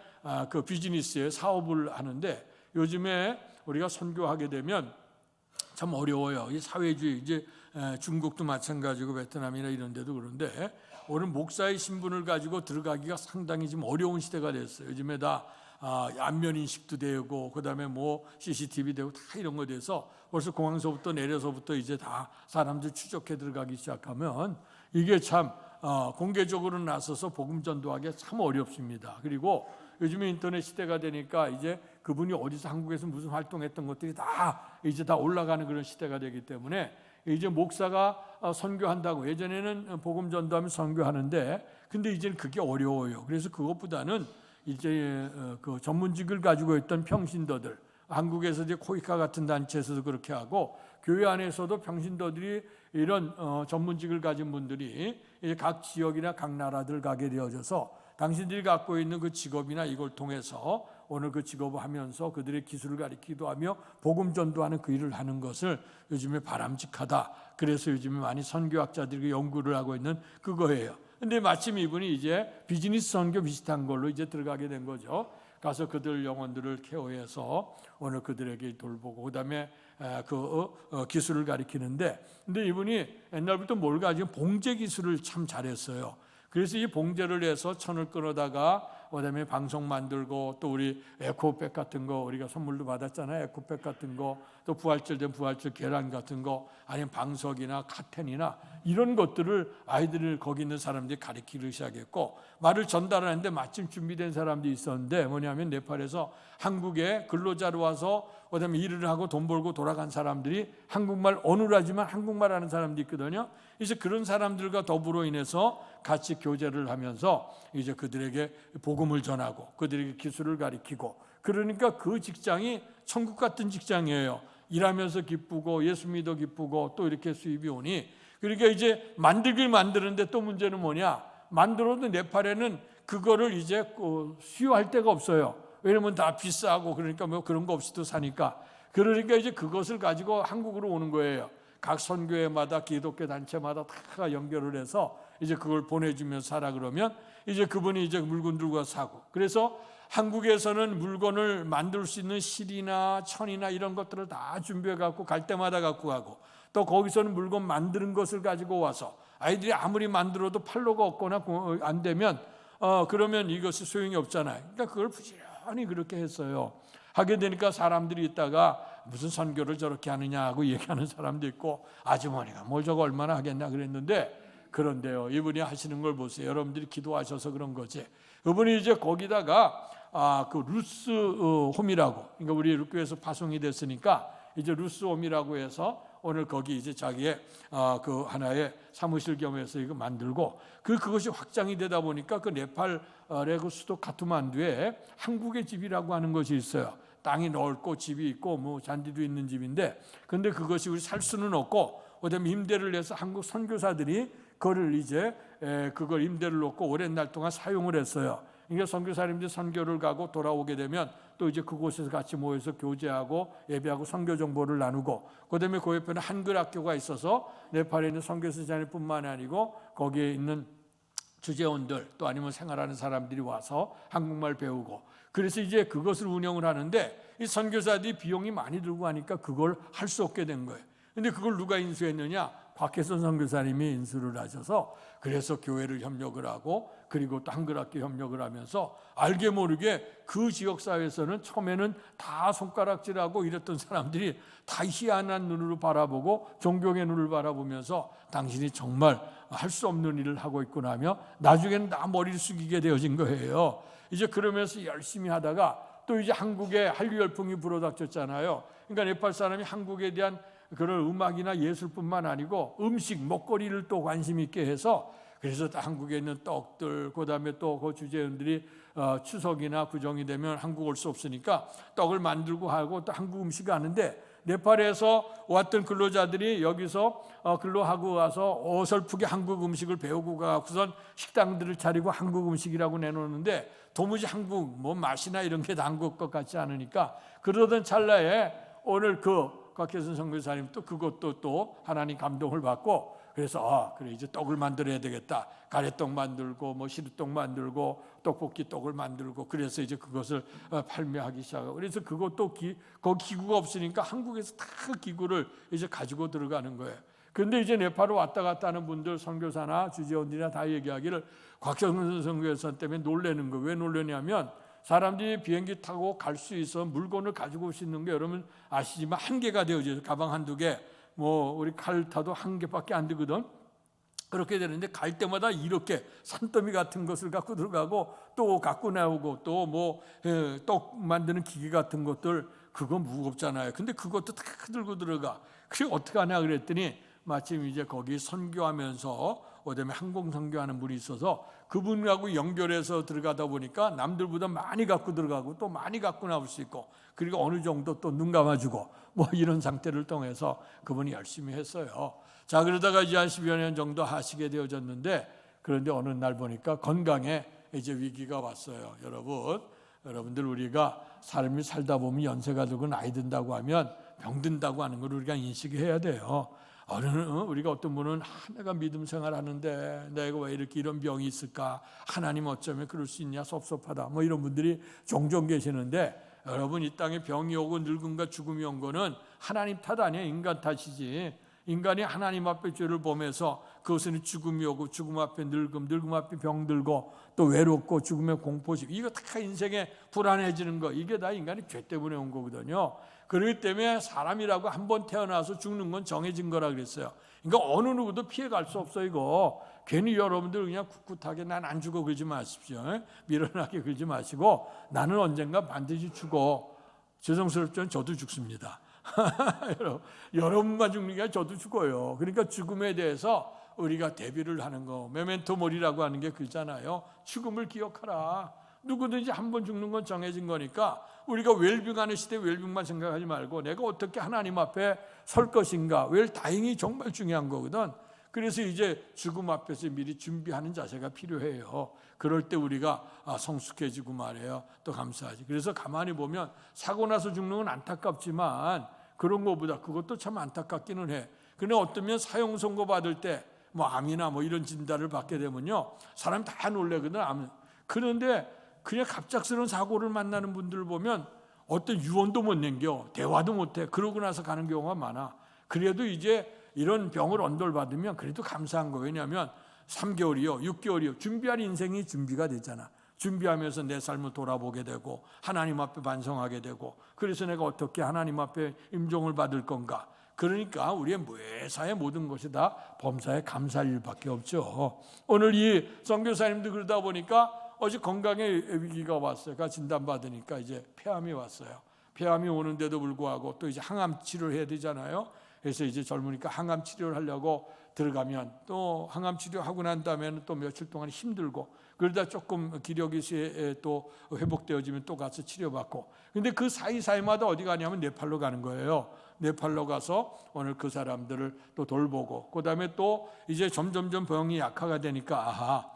그 비즈니스의 사업을 하는데 요즘에 우리가 선교하게 되면 참 어려워요. 이 사회주의 이제 중국도 마찬가지고 베트남이나 이런 데도 그런데 오늘 목사의 신분을 가지고 들어가기가 상당히 좀 어려운 시대가 됐어요. 요즘에 다 안면 인식도 되고 그다음에 뭐 CCTV 되고 다 이런 거 돼서 벌써 공항서부터 내려서부터 이제 다 사람들 추적해 들어가기 시작하면 이게 참 공개적으로 나서서 복음 전도하기 참 어렵습니다. 그리고 요즘에 인터넷 시대가 되니까 이제 그분이 어디서 한국에서 무슨 활동했던 것들이 다 이제 다 올라가는 그런 시대가 되기 때문에 이제 목사가 선교한다고 예전에는 복음 전도하면 선교하는데 근데 이제는 그게 어려워요. 그래서 그것보다는 이제 그 전문직을 가지고 있던 평신도들 한국에서 이제 코이카 같은 단체에서도 그렇게 하고 교회 안에서도 평신도들이 이런 전문직을 가진 분들이 이제 각 지역이나 각 나라들 가게 되어져서 당신들이 갖고 있는 그 직업이나 이걸 통해서 오늘 그 직업을 하면서 그들의 기술을 가리키기도 하며 복음 전도하는 그 일을 하는 것을 요즘에 바람직하다. 그래서 요즘에 많이 선교학자들이 연구를 하고 있는 그거예요. 근데 마침 이분이 이제 비즈니스 선교 비슷한 걸로 이제 들어가게 된 거죠. 가서 그들 영혼들을 케어해서 오늘 그들에게 돌보고 그다음에 그 기술을 가리키는데 근데 이분이 옛날부터 뭘 가지고 봉제 기술을 참 잘했어요. 그래서 이 봉제를 해서 천을 끊어다가 그다음에 방송 만들고 또 우리 에코백 같은 거 우리가 선물도 받았잖아요. 에코백 같은 거 또 부활절 된 부활절 계란 같은 거 아니면 방석이나 카텐이나 이런 것들을 아이들을 거기 있는 사람들이 가르치기 시작했고 말을 전달하는데 마침 준비된 사람들이 있었는데 뭐냐면 네팔에서 한국에 근로자로 와서 그다음에 일을 하고 돈 벌고 돌아간 사람들이 한국말 어눌하지만 한국말 하는 사람들이 있거든요. 이제 그런 사람들과 더불어 인해서 같이 교제를 하면서 이제 그들에게 복음을 전하고 그들에게 기술을 가리키고 그러니까 그 직장이 천국 같은 직장이에요. 일하면서 기쁘고 예수 믿어 기쁘고 또 이렇게 수입이 오니 그러니까 이제 만들길 만드는데 또 문제는 뭐냐 만들어도 네팔에는 그거를 이제 수요할 데가 없어요. 왜냐면 다 비싸고 그러니까 뭐 그런 거 없이도 사니까 그러니까 이제 그것을 가지고 한국으로 오는 거예요. 각 선교회마다 기독교 단체마다 다 연결을 해서 이제 그걸 보내주면서 사라 그러면 이제 그분이 이제 물건 들고 사고 그래서 한국에서는 물건을 만들 수 있는 실이나 천이나 이런 것들을 다 준비해 갖고 갈 때마다 갖고 가고 또 거기서는 물건 만드는 것을 가지고 와서 아이들이 아무리 만들어도 판로가 없거나 안 되면 그러면 이것이 소용이 없잖아요. 그러니까 그걸 부지런히 그렇게 했어요. 하게 되니까 사람들이 있다가 무슨 선교를 저렇게 하느냐 하고 얘기하는 사람도 있고 아주머니가 뭘 저거 얼마나 하겠냐 그랬는데 그런데요 이분이 하시는 걸 보세요. 여러분들이 기도하셔서 그런 거지. 그분이 이제 거기다가 그 루스 홈이라고, 그러니까 우리 육교에서 파송이 됐으니까 이제 루스 홈이라고 해서 오늘 거기 이제 자기의 그 하나의 사무실 겸해서 이거 만들고 그것이 확장이 되다 보니까 그 네팔의 그 수도 카트만두에 한국의 집이라고 하는 것이 있어요. 땅이 넓고 집이 있고 뭐 잔디도 있는 집인데, 근데 그것이 우리 살 수는 없고 그다음에 임대를 내서 한국 선교사들이 그걸 이제 그걸 임대를 놓고 오랜 날 동안 사용을 했어요. 그러니까 선교사님들이 선교를 가고 돌아오게 되면 또 이제 그곳에서 같이 모여서 교제하고 예배하고 선교 정보를 나누고, 그다음에 그 옆에는 한글 학교가 있어서 네팔에 있는 선교사님뿐만 아니고 거기에 있는 주재원들 또 아니면 생활하는 사람들이 와서 한국말 배우고, 그래서 이제 그것을 운영을 하는데 이 선교사들이 비용이 많이 들고 하니까 그걸 할 수 없게 된 거예요. 근데 그걸 누가 인수했느냐? 곽혜선 선교사님이 인수를 하셔서, 그래서 교회를 협력을 하고 그리고 또 한글학교 협력을 하면서 알게 모르게 그 지역사회에서는 처음에는 다 손가락질하고 이랬던 사람들이 다 희한한 눈으로 바라보고 존경의 눈을 바라보면서 당신이 정말 할 수 없는 일을 하고 있구나 하며 나중에는 다 머리를 숙이게 되어진 거예요. 이제 그러면서 열심히 하다가 또 이제 한국에 한류 열풍이 불어닥쳤잖아요. 그러니까 네팔 사람이 한국에 대한 그런 음악이나 예술뿐만 아니고 음식, 먹거리를 또 관심 있게 해서, 그래서 한국에 있는 떡들, 그다음에 또 그 주재원들이 추석이나 구정이 되면 한국 올 수 없으니까 떡을 만들고 하고 또 한국 음식을 하는데, 네팔에서 왔던 근로자들이 여기서 근로하고 와서 어설프게 한국 음식을 배우고 가고선 식당들을 차리고 한국 음식이라고 내놓는데 도무지 한국 뭐 맛이나 이런 게 다 한국 것 같지 않으니까, 그러던 찰나에 오늘 그 곽혜선 선교사님 또 그것도 또 하나님 감동을 받고, 그래서 그래 이제 떡을 만들어야 되겠다. 가래떡 만들고 뭐 시루떡 만들고 떡볶이 떡을 만들고, 그래서 이제 그것을 판매하기 시작하고, 그래서 그것도 거기 기구가 없으니까 한국에서 다 기구를 이제 가지고 들어가는 거예요. 그런데 이제 네팔로 왔다 갔다 하는 분들, 선교사나 주재원들이나 다 얘기하기를 곽혜선 선교사 때문에 놀라는 거예요. 왜 놀라냐면 사람들이 비행기 타고 갈 수 있어 물건을 가지고 올 수 있는 게 여러분 아시지만 한계가 되어져요. 가방 한두 개, 뭐 우리 칼 타도 한 개밖에 안 되거든. 그렇게 되는데 갈 때마다 이렇게 산더미 같은 것을 갖고 들어가고 또 갖고 나오고 또 뭐 떡 만드는 기계 같은 것들, 그거 무겁잖아요. 근데 그것도 다 들고 들어가. 그래 어떻게 하냐 그랬더니 마침 이제 거기 선교하면서 그다음에 항공 선교하는 분이 있어서 그분하고 연결해서 들어가다 보니까 남들보다 많이 갖고 들어가고 또 많이 갖고 나올 수 있고, 그리고 어느 정도 또 눈 감아주고 뭐 이런 상태를 통해서 그분이 열심히 했어요. 자, 그러다가 이제 한 10여 년 정도 하시게 되어졌는데, 그런데 어느 날 보니까 건강에 이제 위기가 왔어요. 여러분들 우리가 삶이 살다 보면 연세가 들고 나이 든다고 하면 병든다고 하는 걸 우리가 인식해야 돼요. 우리가 어떤 분은 내가 믿음 생활하는데 내가 왜 이렇게 이런 병이 있을까? 하나님 어쩌면 그럴 수 있냐? 섭섭하다. 뭐 이런 분들이 종종 계시는데, 여러분 이 땅에 병이 오고 늙음과 죽음이 온 거는 하나님 탓 아니에요. 인간 탓이지. 인간이 하나님 앞에 죄를 범해서 그것은 죽음이 오고 죽음 앞에 늙음 앞에 병들고 또 외롭고 죽음의 공포심, 이거 다 인생에 불안해지는 거, 이게 다 인간이 죄 때문에 온 거거든요. 그렇기 때문에 사람이라고 한 번 태어나서 죽는 건 정해진 거라 그랬어요. 그러니까 어느 누구도 피해갈 수 없어. 이거 괜히 여러분들 그냥 꿋꿋하게 난 안 죽어 그러지 마십시오. 미련하게 그러지 마시고, 나는 언젠가 반드시 죽어. 죄송스럽지만 저도 죽습니다. 여러분만 죽는 게 아니라 저도 죽어요. 그러니까 죽음에 대해서 우리가 대비를 하는 거, 메멘토 모리라고 하는 게 그잖아요. 죽음을 기억하라. 누구든지 한 번 죽는 건 정해진 거니까 우리가 웰빙하는 시대에 웰빙만 생각하지 말고 내가 어떻게 하나님 앞에 설 것인가, 웰다잉이 정말 중요한 거거든. 그래서 이제 죽음 앞에서 미리 준비하는 자세가 필요해요. 그럴 때 우리가 성숙해지고 말해요. 또 감사하지. 그래서 가만히 보면 사고 나서 죽는 건 안타깝지만 그런 것보다 그것도 참 안타깝기는 해. 그런데 어쩌면 사형 선고 받을 때 뭐 암이나 뭐 이런 진단을 받게 되면요, 사람 다 놀래거든. 암. 그런데 그냥 갑작스러운 사고를 만나는 분들을 보면 어떤 유언도 못 남겨, 대화도 못해. 그러고 나서 가는 경우가 많아. 그래도 이제 이런 병을 언돌받으면 그래도 감사한 거예요. 왜냐하면 3개월이요, 6개월이요, 준비할 인생이 준비가 되잖아. 준비하면서 내 삶을 돌아보게 되고 하나님 앞에 반성하게 되고, 그래서 내가 어떻게 하나님 앞에 임종을 받을 건가. 그러니까 우리의 매사의 모든 것이 다 범사에 감사할 일밖에 없죠. 오늘 이 선교사님도 그러다 보니까 어제 건강에 위기가 왔어요. 그 진단받으니까 이제 폐암이 왔어요. 폐암이 오는데도 불구하고 또 이제 항암 치료를 해야 되잖아요. 그래서 이제 젊으니까 항암 치료를 하려고 들어가면 또 항암 치료하고 난 다음에는 또 며칠 동안 힘들고 그러다 조금 기력이 또 회복되어지면 또 가서 치료받고 근데 그 사이사이마다 어디 가냐면 네팔로 가는 거예요. 네팔로 가서 오늘 그 사람들을 또 돌보고 그다음에 또 이제 점점점 병이 약화가 되니까 아하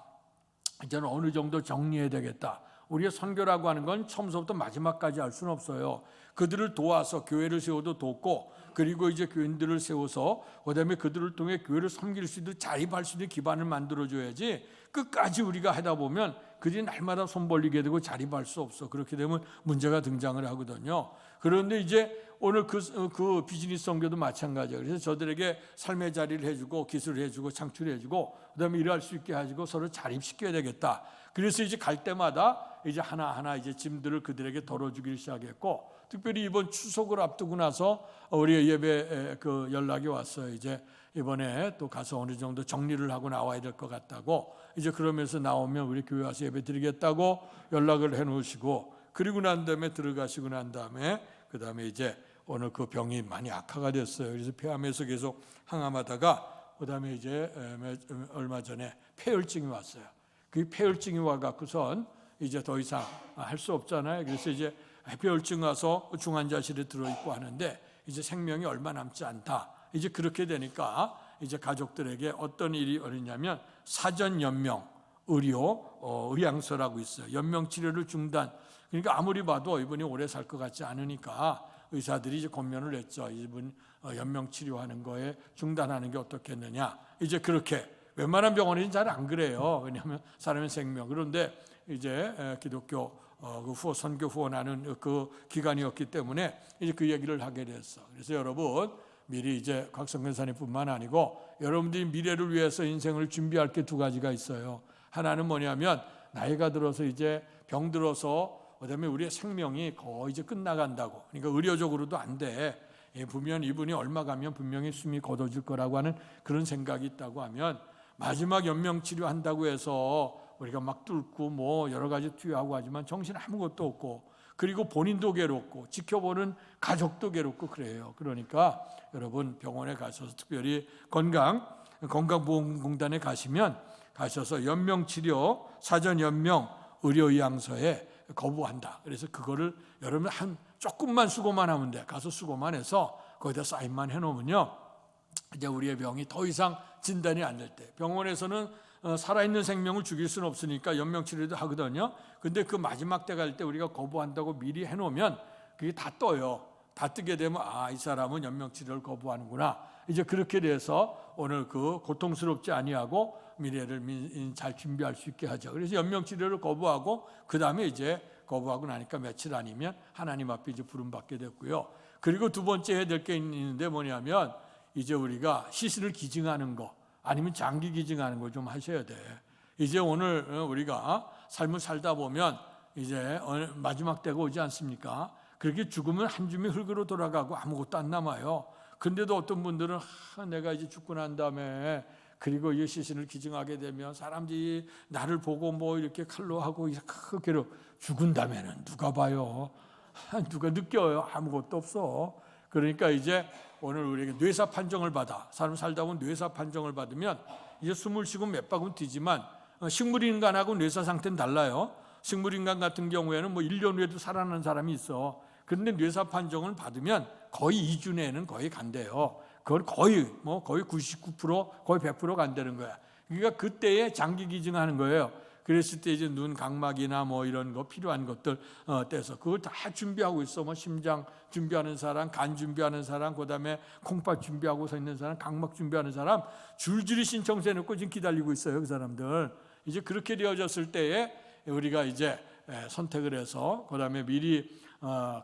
이제는 어느 정도 정리해야 되겠다. 우리의 선교라고 하는 건 처음부터 마지막까지 할 수는 없어요. 그들을 도와서 교회를 세워도 돕고 그리고 이제 교인들을 세워서 그다음에 그들을 통해 교회를 섬길 수 있도록 자립할 수 있는 기반을 만들어줘야지 끝까지 우리가 하다 보면 그들이 날마다 손 벌리게 되고 자립할 수 없어. 그렇게 되면 문제가 등장을 하거든요. 그런데 이제 오늘 그 비즈니스 선교도 마찬가지예요. 그래서 저들에게 삶의 자리를 해주고 기술을 해주고 창출해주고 그다음에 일할 수 있게 해주고 서로 자립시켜야 되겠다. 그래서 이제 갈 때마다 이제 하나하나 이제 짐들을 그들에게 덜어주기를 시작했고 특별히 이번 추석을 앞두고 나서 우리 예배 그 연락이 왔어요. 이제 이번에 또 가서 어느 정도 정리를 하고 나와야 될 것 같다고 이제 그러면서 나오면 우리 교회 와서 예배 드리겠다고 연락을 해놓으시고 그리고 난 다음에 들어가시고 난 다음에 그 다음에 이제 오늘 그 병이 많이 악화가 됐어요. 그래서 폐암에서 계속 항암하다가 그 다음에 이제 얼마 전에 폐혈증이 왔어요. 그 폐혈증이 와갖고선 이제 더 이상 할 수 없잖아요. 그래서 이제 폐혈증 와서 중환자실에 들어있고 하는데 이제 생명이 얼마 남지 않다. 이제 그렇게 되니까 이제 가족들에게 어떤 일이 어렵냐면 사전 연명 의료양서라고 있어요. 연명 치료를 중단. 그러니까 아무리 봐도 이분이 오래 살 것 같지 않으니까 의사들이 이제 권면을 했죠. 이분 연명 치료하는 거에 중단하는 게 어떻겠느냐. 이제 그렇게 웬만한 병원에는 잘 안 그래요. 왜냐하면 사람의 생명. 그런데 이제 기독교 선교 후원하는 그 기관이었기 때문에 이제 그 얘기를 하게 됐어. 그래서 여러분 미리 이제 곽성근 사님뿐만 아니고 여러분들이 미래를 위해서 인생을 준비할 게 두 가지가 있어요. 하나는 뭐냐면 나이가 들어서 이제 병 들어서 그다음에 우리의 생명이 거의 이제 끝나간다고. 그러니까 의료적으로도 안 돼. 보면 이분이 얼마 가면 분명히 숨이 거둬질 거라고 하는 그런 생각이 있다고 하면 마지막 연명 치료한다고 해서 우리가 막 뚫고 뭐 여러 가지 투여하고 하지만 정신 아무것도 없고 그리고 본인도 괴롭고 지켜보는 가족도 괴롭고 그래요. 그러니까 여러분 병원에 가셔서 특별히 건강보험공단에 가셔서 연명치료 사전 연명 의료의향서에 거부한다. 그래서 그거를 여러분 한 조금만 수고만 하면 돼. 가서 수고만 해서 거기다 사인만 해놓으면요. 이제 우리의 병이 더 이상 진단이 안 될 때 병원에서는 살아있는 생명을 죽일 수는 없으니까 연명치료도 하거든요. 근데 그 마지막 때 갈 때 우리가 거부한다고 미리 해놓으면 그게 다 떠요. 다 뜨게 되면 이 사람은 연명치료를 거부하는구나. 이제 그렇게 돼서 오늘 그 고통스럽지 아니하고 미래를 잘 준비할 수 있게 하죠. 그래서 연명치료를 거부하고 그 다음에 이제 거부하고 나니까 며칠 아니면 하나님 앞에 이제 부름받게 됐고요. 그리고 두 번째 해야 될 게 있는데 뭐냐면 이제 우리가 시신을 기증하는 거 아니면 장기 기증하는 거 좀 하셔야 돼. 이제 오늘 우리가 삶을 살다 보면 이제 마지막 때가 오지 않습니까? 그렇게 죽으면 한 줌이 흙으로 돌아가고 아무것도 안 남아요. 근데도 어떤 분들은 내가 이제 죽고 난 다음에 그리고 이 시신을 기증하게 되면 사람들이 나를 보고 뭐 이렇게 칼로 하고 그렇게 죽은 다음에는 누가 봐요? 누가 느껴요? 아무것도 없어. 그러니까 이제 오늘 우리에게 뇌사 판정을 받아 사람 살다 보면 뇌사 판정을 받으면 이제 숨을 쉬고 몇 바퀴 뛰지만 식물인간하고 뇌사 상태는 달라요. 식물인간 같은 경우에는 뭐 1년 후에도 살아나는 사람이 있어. 그런데 뇌사 판정을 받으면 거의 2주 내에는 거의 간대요. 그걸 거의 99% 거의 100% 간다는 거야. 그러니까 그때에 장기 기증하는 거예요. 그랬을 때 이제 눈 각막이나 뭐 이런 거 필요한 것들 떼서 그걸 다 준비하고 있어. 뭐 심장 준비하는 사람, 간 준비하는 사람, 그다음에 콩팥 준비하고 서 있는 사람, 각막 준비하는 사람 줄줄이 신청서 해놓고 지금 기다리고 있어요. 그 사람들 이제 그렇게 되어졌을 때에 우리가 이제 선택을 해서 그다음에 미리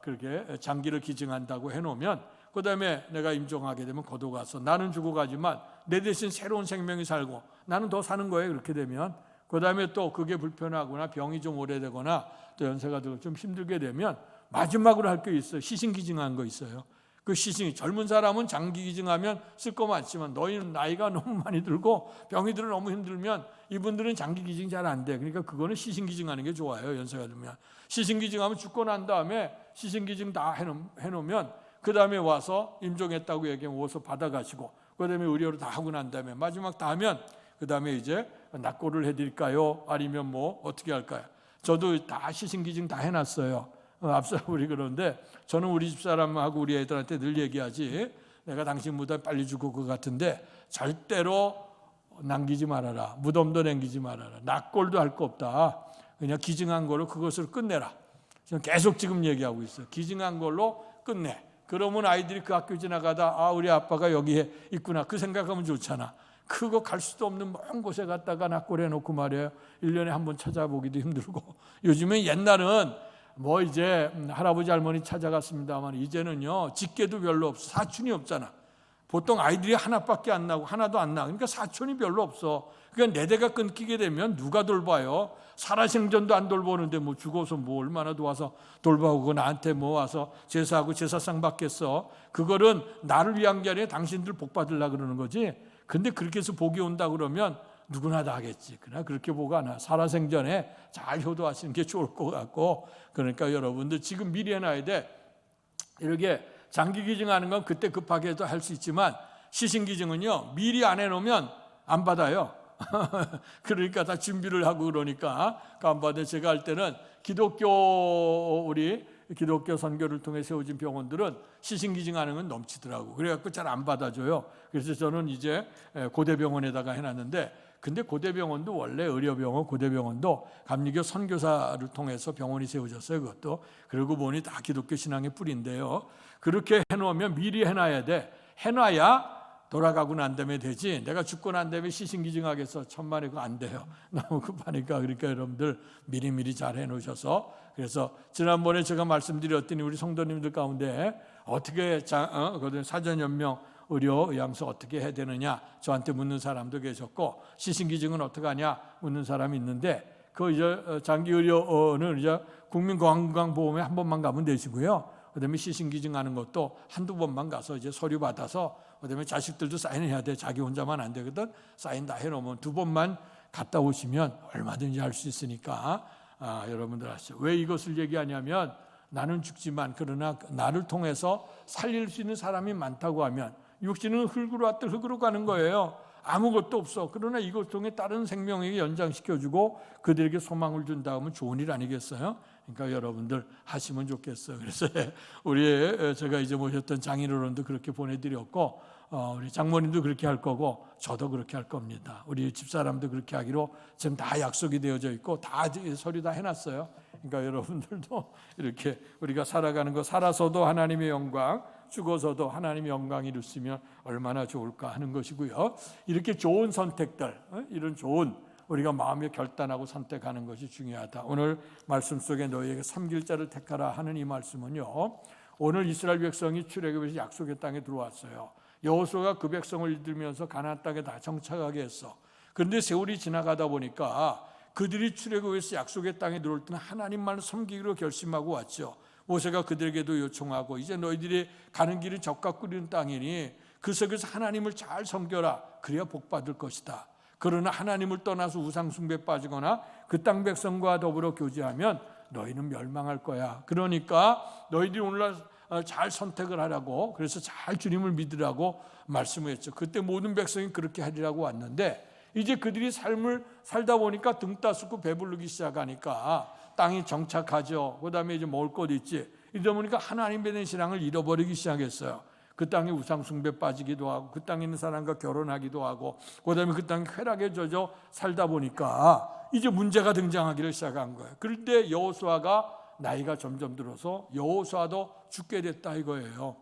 그렇게 장기를 기증한다고 해놓으면 그다음에 내가 임종하게 되면 거도 가서 나는 죽어가지만 내 대신 새로운 생명이 살고 나는 더 사는 거예요. 그렇게 되면 그다음에 또 그게 불편하거나 병이 좀 오래되거나 또 연세가 들고 좀 힘들게 되면 마지막으로 할 게 있어요. 시신 기증한 거 있어요. 그 시신이 젊은 사람은 장기 기증하면 쓸 거 많지만 너희는 나이가 너무 많이 들고 병이 들어 너무 힘들면 이분들은 장기 기증 잘 안 돼. 그러니까 그거는 시신 기증하는 게 좋아요. 연세가 들면 시신 기증하면 죽고 난 다음에 시신 기증 다 해놓으면 그 다음에 와서 임종했다고 얘기하면 오서 받아가시고 그 다음에 의료를 다 하고 난 다음에 마지막 다 하면 그 다음에 이제 낙고를 해드릴까요? 아니면 뭐 어떻게 할까요? 저도 다 시신 기증 다 해놨어요. 앞서 우리 그런데 저는 우리 집사람하고 우리 애들한테 늘 얘기하지, 내가 당신보다 빨리 죽을 것 같은데 절대로 남기지 말아라. 무덤도 남기지 말아라. 낙골도 할 거 없다. 그냥 기증한 걸로 그것을 끝내라. 저는 계속 지금 얘기하고 있어요. 기증한 걸로 끝내. 그러면 아이들이 그 학교 지나가다 아 우리 아빠가 여기에 있구나 그 생각하면 좋잖아. 그거 갈 수도 없는 먼 곳에 갔다가 낙골 해놓고 말이에요. 1년에 한 번 찾아보기도 힘들고. 요즘에 옛날은 뭐 이제 할아버지 할머니 찾아갔습니다만 이제는요 직계도 별로 없어. 사촌이 없잖아. 보통 아이들이 하나밖에 안 나고 하나도 안 나. 그러니까 사촌이 별로 없어. 그러니까 내 대가 끊기게 되면 누가 돌봐요? 살아생전도 안 돌보는데 뭐 죽어서 뭐 얼마나 도와서 돌봐오고 나한테 뭐 와서 제사하고 제사상 받겠어. 그거는 나를 위한 게 아니라 당신들 복 받으려고 그러는 거지. 근데 그렇게 해서 복이 온다 그러면 누구나 다 하겠지. 그러나 그렇게 복 안 와. 살아생전에 잘 효도하시는 게 좋을 것 같고, 그러니까 여러분들 지금 미리 해놔야 돼. 이렇게 장기 기증하는 건 그때 급하게 해도 할 수 있지만 시신 기증은요 미리 안 해놓으면 안 받아요. 그러니까 다 준비를 하고 그러니까 안 받아요. 제가 할 때는 우리 기독교 선교를 통해 세워진 병원들은 시신 기증하는 건 넘치더라고. 그래갖고 잘 안 받아줘요. 그래서 저는 이제 고대병원에다가 해놨는데, 근데 고대병원도 원래 의료병원 고대병원도 감리교 선교사를 통해서 병원이 세워졌어요. 그것도. 그러고 보니 다 기독교 신앙의 뿌리인데요. 그렇게 해놓으면 미리 해놔야 돼. 해놔야 돌아가고 난 다음에 되지. 내가 죽고 난 다음에 시신 기증하겠어. 천만에 그거 안 돼요. 너무 급하니까. 그러니까 여러분들 미리미리 잘 해놓으셔서. 그래서 지난번에 제가 말씀드렸더니 우리 성도님들 가운데 어떻게 사전연명 의료 의향서 어떻게 해야 되느냐 저한테 묻는 사람도 계셨고, 시신 기증은 어떻게 하냐 묻는 사람이 있는데, 그 이제 장기 의료는 이제 국민건강보험에 한 번만 가면 되시고요. 그다음에 시신 기증하는 것도 한두 번만 가서 이제 서류 받아서, 그다음에 자식들도 사인해야 돼. 자기 혼자만 안 되거든. 사인 다 해놓으면 두 번만 갔다 오시면 얼마든지 할 수 있으니까 여러분들 아시죠? 왜 이것을 얘기하냐면, 나는 죽지만 그러나 나를 통해서 살릴 수 있는 사람이 많다고 하면, 육신은 흙으로 왔들 흙으로 가는 거예요. 아무것도 없어. 그러나 이것 통해 다른 생명에게 연장시켜주고 그들에게 소망을 준다 하면 좋은 일 아니겠어요? 그러니까 여러분들 하시면 좋겠어요. 그래서 우리 제가 이제 모셨던 장인어른도 그렇게 보내드렸고, 우리 장모님도 그렇게 할 거고 저도 그렇게 할 겁니다. 우리 집사람도 그렇게 하기로 지금 다 약속이 되어져 있고 다 서류 다 해놨어요. 그러니까 여러분들도 이렇게 우리가 살아가는 거, 살아서도 하나님의 영광, 죽어서도 하나님의 영광 이루시면 얼마나 좋을까 하는 것이고요. 이렇게 좋은 선택들, 이런 좋은 우리가 마음에 결단하고 선택하는 것이 중요하다. 오늘 말씀 속에 너희에게 섬길 자를 택하라 하는 이 말씀은요, 오늘 이스라엘 백성이 출애굽에서 약속의 땅에 들어왔어요. 여호수아가 그 백성을 이끌면서 가나안 땅에 다 정착하게 했어. 그런데 세월이 지나가다 보니까 그들이 출애굽에서 약속의 땅에 들어올 때는 하나님만 섬기기로 결심하고 왔죠. 모세가 그들에게도 요청하고, 이제 너희들이 가는 길이 적과 꿀리는 땅이니 그 속에서 하나님을 잘 섬겨라. 그래야 복 받을 것이다. 그러나 하나님을 떠나서 우상 숭배에 빠지거나 그 땅 백성과 더불어 교제하면 너희는 멸망할 거야. 그러니까 너희들이 오늘날 잘 선택을 하라고, 그래서 잘 주님을 믿으라고 말씀을 했죠. 그때 모든 백성이 그렇게 하리라고 왔는데, 이제 그들이 삶을 살다 보니까 등 따스고 배부르기 시작하니까 땅이 정착하죠. 그 다음에 이제 먹을 것 있지. 이러다 보니까 하나님에 대한 신앙을 잃어버리기 시작했어요. 그 땅에 우상 숭배 빠지기도 하고, 그 땅에 있는 사람과 결혼하기도 하고, 그 다음에 그 땅에 쾌락에 젖어 살다 보니까 이제 문제가 등장하기를 시작한 거예요. 그럴 때 여호수아가 나이가 점점 들어서 여호수아도 죽게 됐다 이거예요.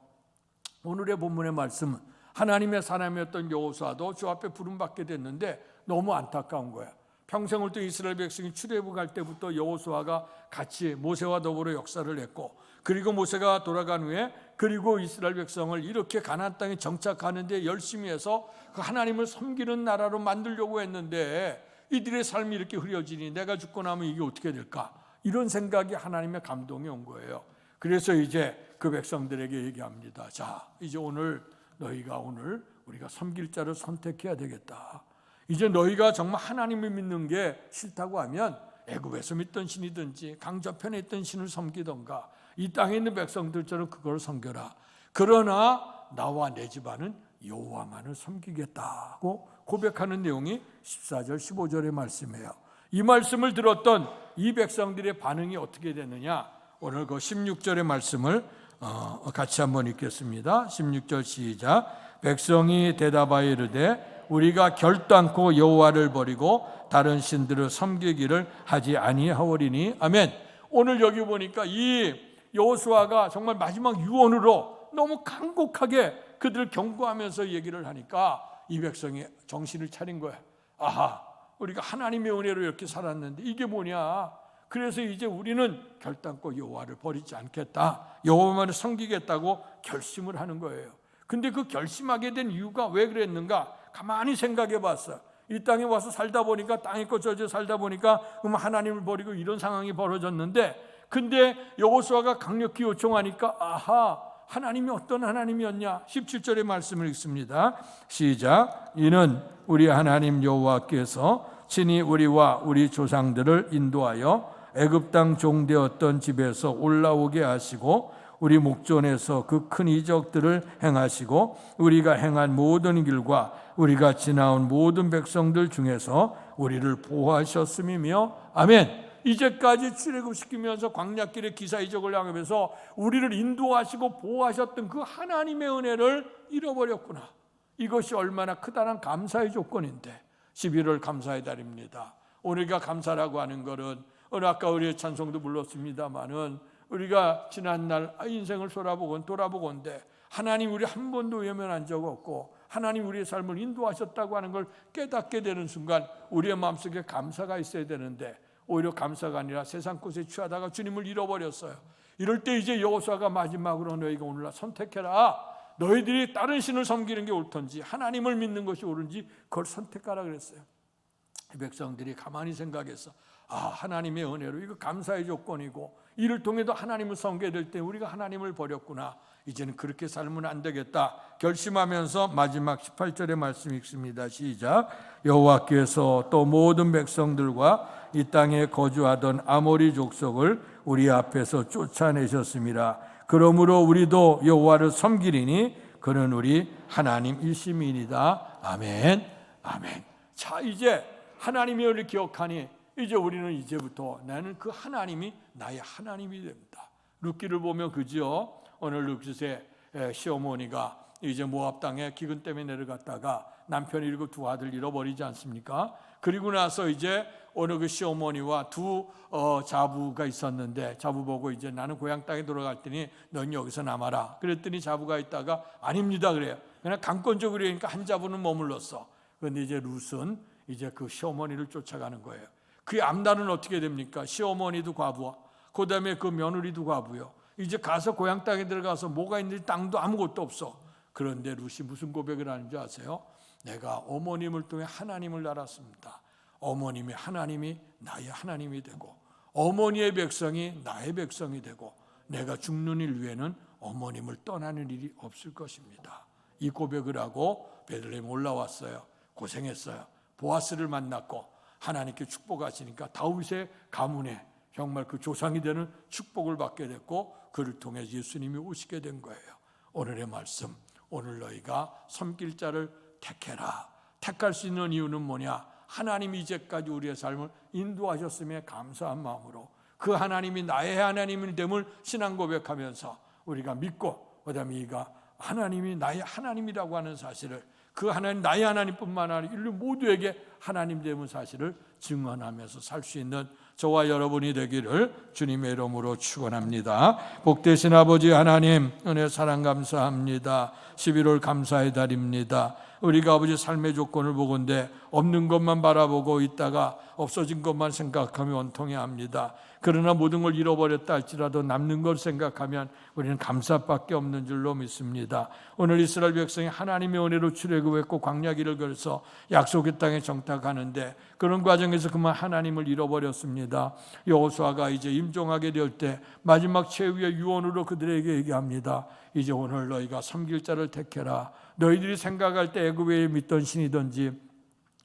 오늘의 본문의 말씀은 하나님의 사람이었던 여호수아도 주 앞에 부름받게 됐는데 너무 안타까운 거야. 평생을 또 이스라엘 백성이 출애굽 갈 때부터 여호수아가 같이 모세와 더불어 역사를 했고, 그리고 모세가 돌아간 후에 그리고 이스라엘 백성을 이렇게 가나안 땅에 정착하는데 열심히 해서 그 하나님을 섬기는 나라로 만들려고 했는데 이들의 삶이 이렇게 흐려지니 내가 죽고 나면 이게 어떻게 될까? 이런 생각이 하나님의 감동이 온 거예요. 그래서 이제 그 백성들에게 얘기합니다. 자, 이제 오늘 너희가 오늘 우리가 섬길 자를 선택해야 되겠다. 이제 너희가 정말 하나님을 믿는 게 싫다고 하면 애굽에서 믿던 신이든지 강저편에 있던 신을 섬기던가 이 땅에 있는 백성들처럼 그걸 섬겨라. 그러나 나와 내 집안은 여호와만을 섬기겠다고 고백하는 내용이 14절 15절의 말씀이에요. 이 말씀을 들었던 이 백성들의 반응이 어떻게 됐느냐, 오늘 그 16절의 말씀을 같이 한번 읽겠습니다. 16절 시작. 백성이 대답하여 이르되 우리가 결단코 여호와를 버리고 다른 신들을 섬기기를 하지 아니하오리니. 아멘. 오늘 여기 보니까 이 여호수아가 정말 마지막 유언으로 너무 간곡하게 그들을 경고하면서 얘기를 하니까 이 백성이 정신을 차린 거야. 아하, 우리가 하나님의 은혜로 이렇게 살았는데 이게 뭐냐. 그래서 이제 우리는 결단코 여호와를 버리지 않겠다, 여호와만을 섬기겠다고 결심을 하는 거예요. 근데 그 결심하게 된 이유가 왜 그랬는가, 가만히 생각해 봤어. 이 땅에 와서 살다 보니까, 땅에 꽂혀져 살다 보니까 하나님을 버리고 이런 상황이 벌어졌는데, 근데 여호수아가 강력히 요청하니까 아하, 하나님이 어떤 하나님이었냐. 17절의 말씀을 읽습니다. 시작. 이는 우리 하나님 여호와께서 친히 우리와 우리 조상들을 인도하여 애굽 땅 종되었던 집에서 올라오게 하시고 우리 목전에서 그 큰 이적들을 행하시고 우리가 행한 모든 길과 우리가 지나온 모든 백성들 중에서 우리를 보호하셨음이며. 아멘. 이제까지 출애굽시키면서 광야길에 기사 이적을 향하면서 우리를 인도하시고 보호하셨던 그 하나님의 은혜를 잃어버렸구나. 이것이 얼마나 크다는 감사의 조건인데, 11월 감사의 달입니다. 우리가 감사라고 하는 것은 오늘 아까 우리의 찬송도 불렀습니다마는 우리가 지난날 인생을 돌아보건대 하나님 우리 한 번도 외면한 적 없고 하나님 우리의 삶을 인도하셨다고 하는 걸 깨닫게 되는 순간 우리의 마음속에 감사가 있어야 되는데, 오히려 감사가 아니라 세상 것에 취하다가 주님을 잃어버렸어요. 이럴 때 이제 여호수아가 마지막으로 너희가 오늘날 선택해라. 너희들이 다른 신을 섬기는 게 옳든지 하나님을 믿는 것이 옳은지 그걸 선택하라 그랬어요. 백성들이 가만히 생각해서 하나님의 은혜로 이거 감사의 조건이고, 이를 통해도 하나님을 섬겨야 될 때 우리가 하나님을 버렸구나, 이제는 그렇게 살면 안 되겠다 결심하면서 마지막 18절의 말씀 읽습니다. 시작. 여호와께서 또 모든 백성들과 이 땅에 거주하던 아모리 족속을 우리 앞에서 쫓아내셨습니다. 그러므로 우리도 여호와를 섬기리니 그는 우리 하나님 일심이니이다. 아멘. 아멘. 자, 이제 하나님의 은혜를 기억하니 이제 우리는 이제부터 나는 그 하나님이 나의 하나님이 됩니다. 룻기를 보면 그죠? 오늘 룻기의 시어머니가 이제 모압 땅에 기근 때문에 내려갔다가 남편 잃고 두 아들 잃어버리지 않습니까? 그리고 나서 이제 어느 그 시어머니와 두 자부가 있었는데, 자부 보고 이제 나는 고향 땅에 돌아갈 테니 넌 여기서 남아라. 그랬더니 자부가 있다가 아닙니다 그래요. 그냥 강권적으로 그러니까 한 자부는 머물렀어. 그런데 이제 룻은 이제 그 시어머니를 쫓아가는 거예요. 그의 앞날은 어떻게 됩니까? 시어머니도 과부와 그 다음에 그 며느리도 과부요. 이제 가서 고향 땅에 들어가서 뭐가 있는지 땅도 아무것도 없어. 그런데 룻이 무슨 고백을 하는지 아세요? 내가 어머님을 통해 하나님을 알았습니다. 어머님의 하나님이 나의 하나님이 되고 어머니의 백성이 나의 백성이 되고 내가 죽는 일 위에는 어머님을 떠나는 일이 없을 것입니다. 이 고백을 하고 베들레헴 올라왔어요. 고생했어요. 보아스를 만났고 하나님께 축복하시니까 다윗의 가문에 정말 그 조상이 되는 축복을 받게 됐고 그를 통해 예수님이 오시게 된 거예요. 오늘의 말씀, 오늘 너희가 섬길 자를 택해라. 택할 수 있는 이유는 뭐냐? 하나님이 이제까지 우리의 삶을 인도하셨음에 감사한 마음으로 그 하나님이 나의 하나님이 됨을 신앙 고백하면서 우리가 믿고, 그다음에 이가 하나님이 나의 하나님이라고 하는 사실을, 그 하나님 나의 하나님뿐만 아니라 인류 모두에게 하나님 됨의 사실을 증언하면서 살 수 있는 저와 여러분이 되기를 주님의 이름으로 축원합니다. 복되신 아버지 하나님, 은혜 사랑 감사합니다. 11월 감사의 달입니다. 우리가 아버지 삶의 조건을 보건대 없는 것만 바라보고 있다가 없어진 것만 생각하며 원통해합니다. 그러나 모든 걸 잃어버렸다 할지라도 남는 걸 생각하면 우리는 감사밖에 없는 줄로 믿습니다. 오늘 이스라엘 백성이 하나님의 은혜로 출애굽했고 광야길을 걸어서 약속의 땅에 정착하는데 그런 과정에서 그만 하나님을 잃어버렸습니다. 있습니다. 여호수아가 이제 임종하게 될 때 마지막 최후의 유언으로 그들에게 얘기합니다. 이제 오늘 너희가 섬길 자를 택해라. 너희들이 생각할 때 애굽에 믿던 신이든지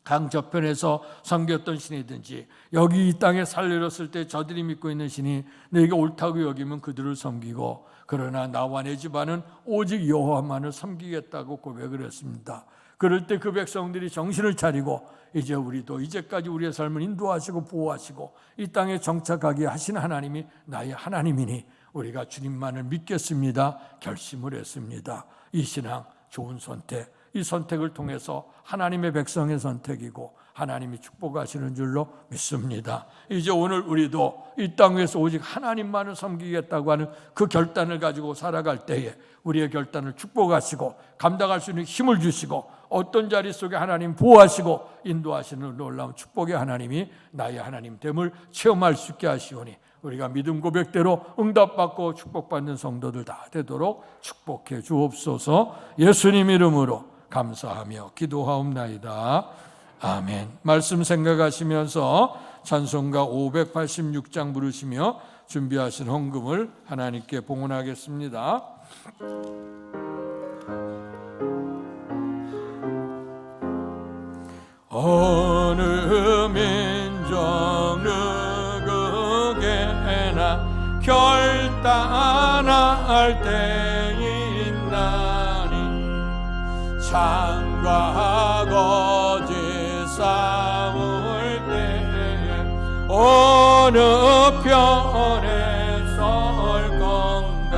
강 저편에서 섬겼던 신이든지 여기 이 땅에 살려졌을 때 저들이 믿고 있는 신이 너희가 옳다고 여기면 그들을 섬기고, 그러나 나와 내 집안은 오직 여호와만을 섬기겠다고 고백을 했습니다. 그럴 때 그 백성들이 정신을 차리고 이제 우리도 이제까지 우리의 삶을 인도하시고 보호하시고 이 땅에 정착하게 하신 하나님이 나의 하나님이니 우리가 주님만을 믿겠습니다 결심을 했습니다. 이 신앙 좋은 선택, 이 선택을 통해서 하나님의 백성의 선택이고 하나님이 축복하시는 줄로 믿습니다. 이제 오늘 우리도 이 땅 위에서 오직 하나님만을 섬기겠다고 하는 그 결단을 가지고 살아갈 때에 우리의 결단을 축복하시고 감당할 수 있는 힘을 주시고 어떤 자리 속에 하나님 보호하시고 인도하시는 놀라운 축복의 하나님이 나의 하나님 됨을 체험할 수 있게 하시오니 우리가 믿음 고백대로 응답받고 축복받는 성도들 다 되도록 축복해 주옵소서. 예수님 이름으로 감사하며 기도하옵나이다. 아멘. 말씀 생각하시면서 찬송가 586장 부르시며 준비하신 헌금을 하나님께 봉헌하겠습니다. 어느 민족 누구에게나 결단할 때 있나니 창과 거짓 싸울 때에 어느 편에 설 건가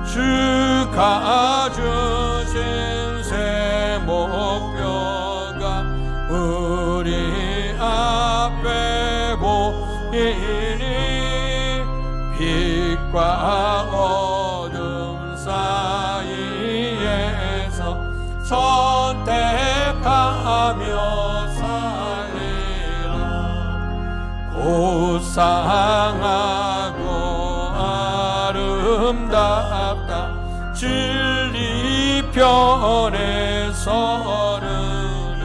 주가 주신 새 목표가 우리 앞에 보이니 빛과 어둠 사이에서 선택하며 살리라. 고상하고 아름답다 진리 편에 서르니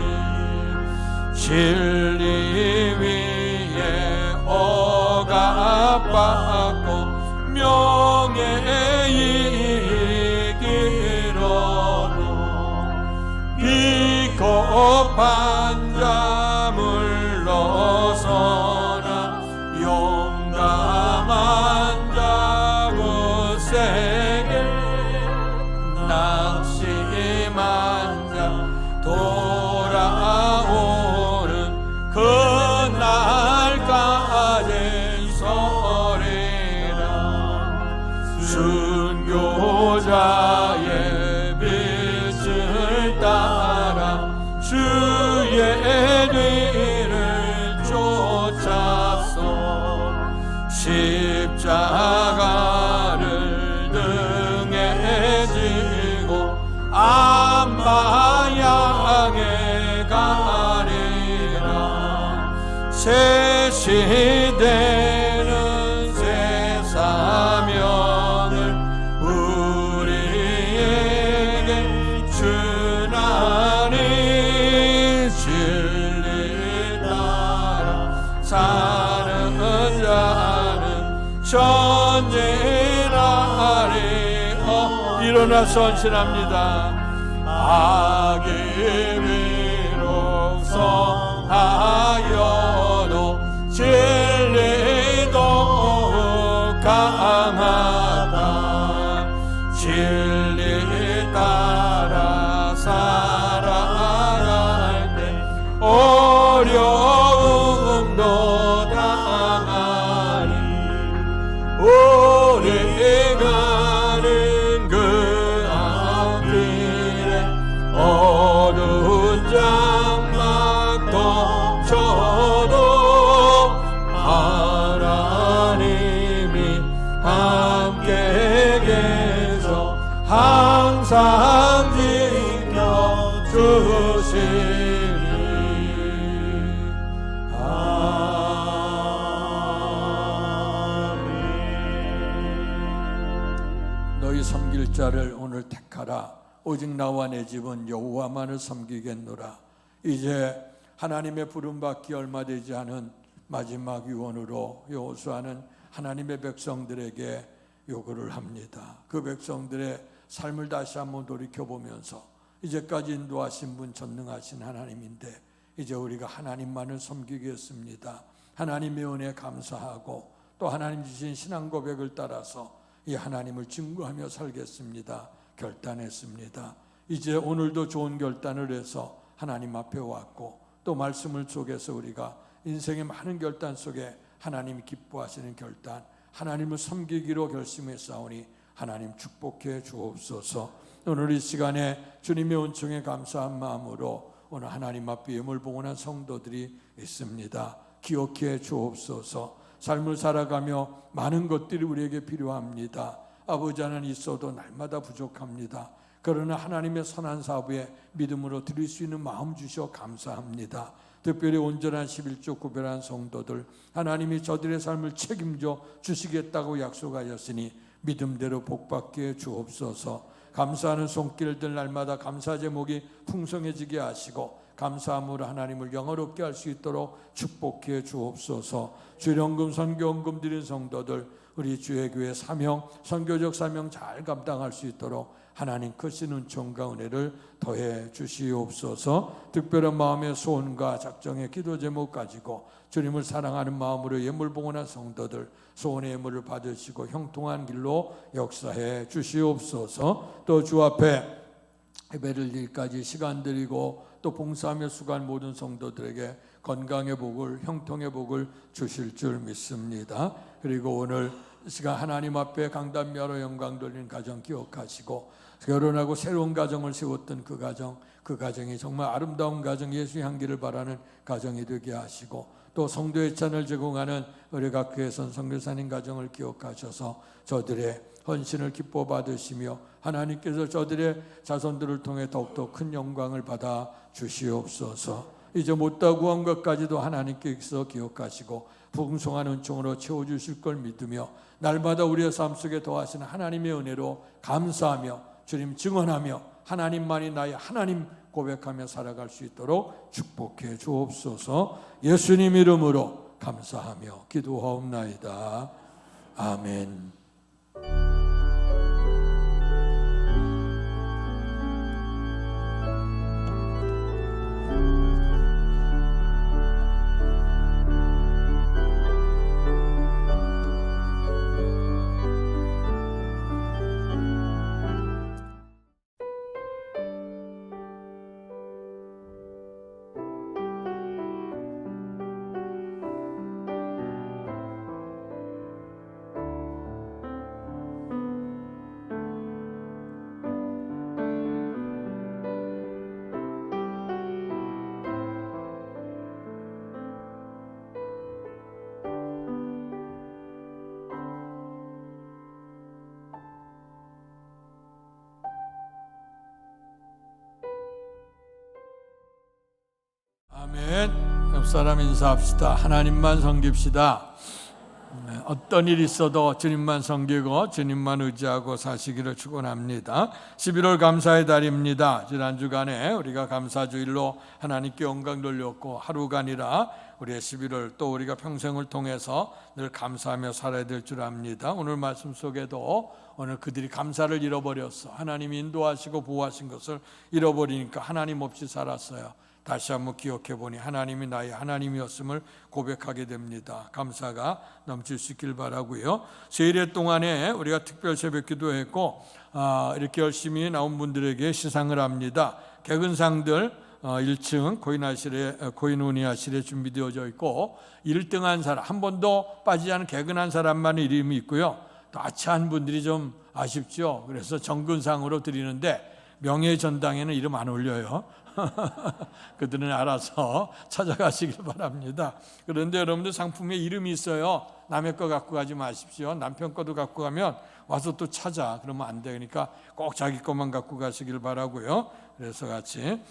진리 위에 억압받고 명예이기로도 비겁한 자 물러서나 용감한 자 굳세게 낙심한 자 돌아오는 그날까지 서리라. 순교자의 빛을 따라 주의 뒤를 쫓아서 십자가를 등에 지고 암마 향해 가리라. 새 시대는 새 사명을 우리에게 주나니 진리 따라 사는 자는 전진하리. 일어나 선신합니다. 악이 비록 성하여도 진리도 강하다. 진리 따라 살아갈 때 어려움도 당하니 오래 가는 그 앞길에 어두운 장막도 쳐도 하나님이 함께 계셔 항상 지켜주시니 아멘. 너희 섬길 자를 오늘 택하라. 오직 나와 내 집은 여호와만을 섬기겠노라. 이제 하나님의 부름받기 얼마 되지 않은 마지막 유언으로 여호수아는 하나님의 백성들에게 요구를 합니다. 그 백성들의 삶을 다시 한번 돌이켜보면서 이제까지 인도하신 분 전능하신 하나님인데 이제 우리가 하나님만을 섬기겠습니다. 하나님의 은혜에 감사하고 또 하나님 주신 신앙 고백을 따라서 이 하나님을 증거하며 살겠습니다. 결단했습니다. 이제 오늘도 좋은 결단을 해서 하나님 앞에 왔고 또 말씀을 속에서 우리가 인생의 많은 결단 속에 하나님이 기뻐하시는 결단, 하나님을 섬기기로 결심했사오니 하나님 축복해 주옵소서. 오늘 이 시간에 주님의 은총에 감사한 마음으로 오늘 하나님 앞에 예물 봉헌한 성도들이 있습니다. 기억해 주옵소서. 삶을 살아가며 많은 것들이 우리에게 필요합니다. 아버지 하나님 있어도 날마다 부족합니다. 그러나 하나님의 선한 사부에 믿음으로 드릴 수 있는 마음 주셔 감사합니다. 특별히 온전한 11조 구별한 성도들, 하나님이 저들의 삶을 책임져 주시겠다고 약속하셨으니 믿음대로 복받게 주옵소서. 감사하는 손길들 날마다 감사 제목이 풍성해지게 하시고 감사함으로 하나님을 영화롭게 할 수 있도록 축복해 주옵소서. 주일헌금 선교헌금 드린 성도들 우리 주의 교회 사명, 선교적 사명 잘 감당할 수 있도록 하나님 크신 은총과 은혜를 더해 주시옵소서. 특별한 마음의 소원과 작정의 기도 제목 가지고 주님을 사랑하는 마음으로 예물 봉헌한 성도들 소원의 예물을 받으시고 형통한 길로 역사해 주시옵소서. 또 주 앞에 예배를 드릴까지 시간 드리고 또 봉사하며 수고한 모든 성도들에게 건강의 복을 형통의 복을 주실 줄 믿습니다. 그리고 오늘 시간 하나님 앞에 강단미하러 영광 돌리는 가정 기억하시고 결혼하고 새로운 가정을 세웠던 그 가정이 정말 아름다운 가정, 예수의 향기를 바라는 가정이 되게 하시고 또 성도의 찬을 제공하는 의뢰학교에선 선교사님 가정을 기억하셔서 저들의 헌신을 기뻐 받으시며 하나님께서 저들의 자손들을 통해 더욱더 큰 영광을 받아 주시옵소서. 이제 못다 구한 것까지도 하나님께서 기억하시고 풍성한 은총으로 채워주실 걸 믿으며 날마다 우리의 삶 속에 더하시는 하나님의 은혜로 감사하며 주님 증언하며 하나님만이 나의 하나님 고백하며 살아갈 수 있도록 축복해 주옵소서. 예수님 이름으로 감사하며 기도하옵나이다. 아멘. 아멘. 옆사람 인사합시다. 하나님만 섬깁시다. 어떤 일 있어도 주님만 섬기고 주님만 의지하고 사시기를 축원합니다. 11월 감사의 달입니다. 지난 주간에 우리가 감사주일로 하나님께 영광 돌렸고 하루가 아니라 우리의 11월 또 우리가 평생을 통해서 늘 감사하며 살아야 될 줄 압니다. 오늘 말씀 속에도 오늘 그들이 감사를 잃어버렸어. 하나님이 인도하시고 보호하신 것을 잃어버리니까 하나님 없이 살았어요. 다시 한번 기억해 보니 하나님이 나의 하나님이었음을 고백하게 됩니다. 감사가 넘칠 수 있길 바라고요. 세일회 동안에 우리가 특별 새벽 기도했고 이렇게 열심히 나온 분들에게 시상을 합니다. 개근상들 1층 코인우니아실에 준비되어져 있고 1등한 사람, 한 번도 빠지지 않은 개근한 사람만 이름이 있고요. 또 아차한 분들이 좀 아쉽죠. 그래서 정근상으로 드리는데 명예전당에는 이름 안 올려요. 그들은 알아서 찾아가시길 바랍니다. 그런데 여러분들 상품에 이름이 있어요. 남의 거 갖고 가지 마십시오. 남편 거도 갖고 가면 와서 또 찾아. 그러면 안 돼. 그러니까 꼭 자기 것만 갖고 가시길 바라고요. 그래서 같이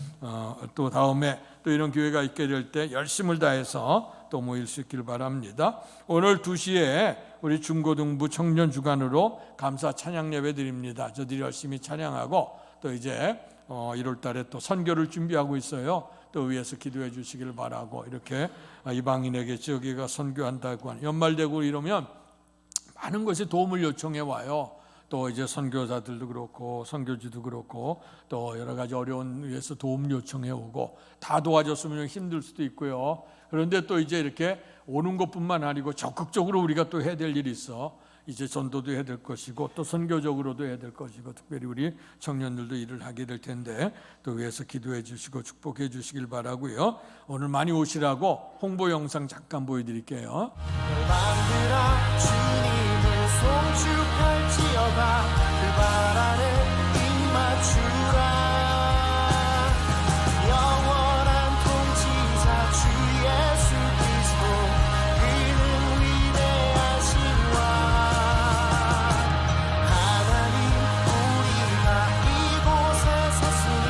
또 다음에 또 이런 기회가 있게 될 때 열심을 다해서 또 모일 수 있길 바랍니다. 오늘 2시에 우리 중고등부 청년 주간으로 감사 찬양 예배 드립니다. 저들이 열심히 찬양하고 또 이제 1월 달에 또 선교를 준비하고 있어요. 또 위에서 기도해 주시길 바라고, 이렇게 이방인에게 저기가 선교한다고 하는 연말되고 이러면 많은 것이 도움을 요청해 와요. 또 이제 선교사들도 그렇고 선교지도 그렇고 또 여러 가지 어려운 위에서 도움 요청해 오고, 다 도와줬으면 힘들 수도 있고요. 그런데 또 이제 이렇게 오는 것뿐만 아니고 적극적으로 우리가 또 해야 될 일이 있어. 이제 전도도 해야 될 것이고 또 선교적으로도 해야 될 것이고, 특별히 우리 청년들도 일을 하게 될 텐데 또 위에서 기도해 주시고 축복해 주시길 바라고요. 오늘 많이 오시라고 홍보 영상 잠깐 보여드릴게요. 만들어 주님을 송축할지어다. 그 발 아래 입 맞추라. 영원한 통치자 주 예수 그리스도, 그는 위대하신 왕. 하나님, 우리가 이곳에 섰으니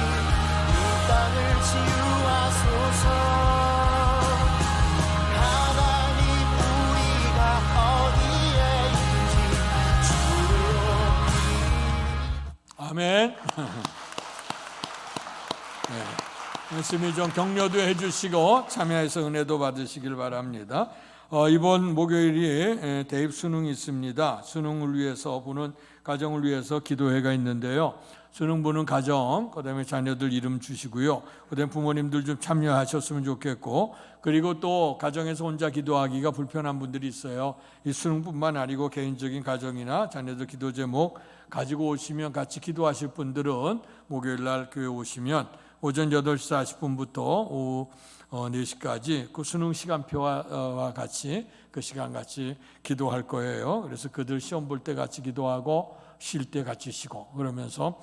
이 땅을 치유하소서. 하나님, 우리가 어디에 있든지 주를 아멘. 네, 말씀이 좀 격려도 해주시고 참여해서 은혜도 받으시길 바랍니다. 이번 목요일이 대입 수능이 있습니다. 수능을 위해서 보는 가정을 위해서 기도회가 있는데요. 수능 보는 가정, 그다음에 자녀들 이름 주시고요. 그다음에 부모님들 좀 참여하셨으면 좋겠고, 그리고 또 가정에서 혼자 기도하기가 불편한 분들이 있어요. 이 수능뿐만 아니고 개인적인 가정이나 자녀들 기도 제목 가지고 오시면 같이 기도하실 분들은 목요일 날 교회 오시면 오전 8시 40분부터 오후 4시까지 그 수능 시간표와 같이 그 시간 같이 기도할 거예요. 그래서 그들 시험 볼 때 같이 기도하고 쉴 때 같이 쉬고 그러면서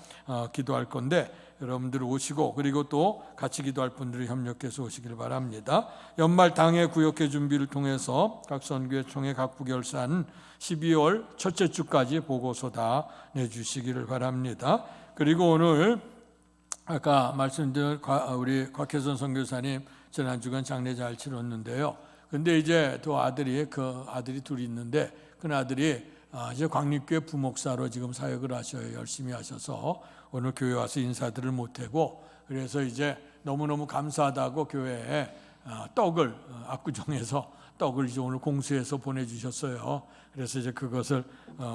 기도할 건데, 여러분들 오시고, 그리고 또 같이 기도할 분들이 협력해서 오시길 바랍니다. 연말 당회 구역회 준비를 통해서 각 선교회 총회 각 부결산 12월 첫째 주까지 보고서 다 내주시기를 바랍니다. 그리고 오늘 아까 말씀드린 우리 곽혜선 선교사님 지난주간 장례 잘 치렀는데요. 근데 이제 그 아들이 둘이 있는데 그 아들이 이제 광립교회 부목사로 지금 사역을 하셔요. 열심히 하셔서 오늘 교회 와서 인사들을 못하고, 그래서 이제 너무너무 감사하다고 교회에 떡을 압구정에서 떡을 이제 오늘 공수해서 보내주셨어요. 그래서 이제 그것을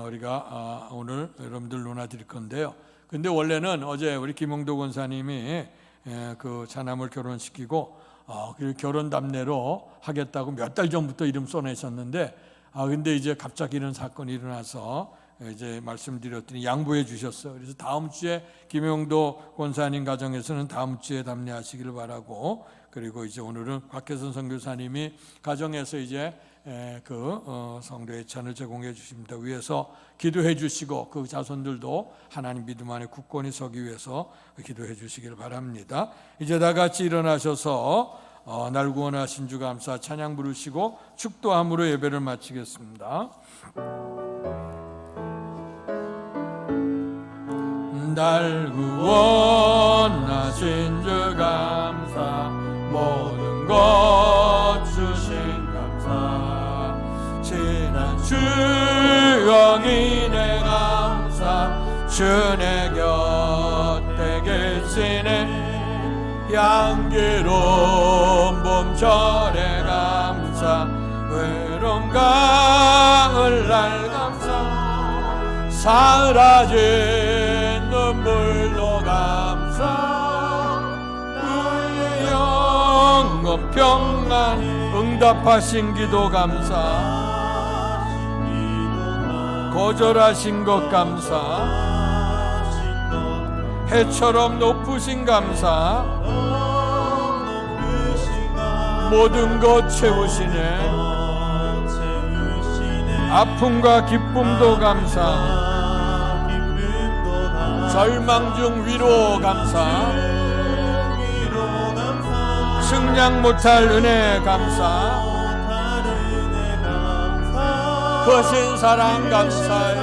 우리가 오늘 여러분들 논하드릴 건데요. 근데 원래는 어제 우리 김홍도 권사님이 그 차남을 결혼시키고 그리고 결혼 답례로 하겠다고 몇 달 전부터 이름 써내셨는데, 근데 이제 갑자기 이런 사건이 일어나서 이제 말씀드렸더니 양보해 주셨어요. 그래서 다음 주에 김용도 권사님 가정에서는 다음 주에 답례하시기를 바라고, 그리고 이제 오늘은 곽혜선 선교사님이 가정에서 이제 성도 예찬을 제공해 주십니다. 위해서 기도해 주시고 그 자손들도 하나님 믿음 안에 굳건히 서기 위해서 기도해 주시기를 바랍니다. 이제 다 같이 일어나셔서 날 구원하신 주 감사 찬양 부르시고 축도함으로 예배를 마치겠습니다. 날 구원하신 주 감사, 모든 것 주신 감사, 지난 주영인의 감사, 주내 곁에 계시네 향기로운 봄철의 감사, 외로운 가을날 감사, 사라진 눈물로 감사, 나의 영원 평안 응답하신 기도 감사, 거절하신 것 감사, 해처럼 높으신 감사, 모든 것 채우시네 아픔과 기쁨도 감사, 절망 중 위로 감사, 측량 못할 은혜 감사, 크신 사랑 감사해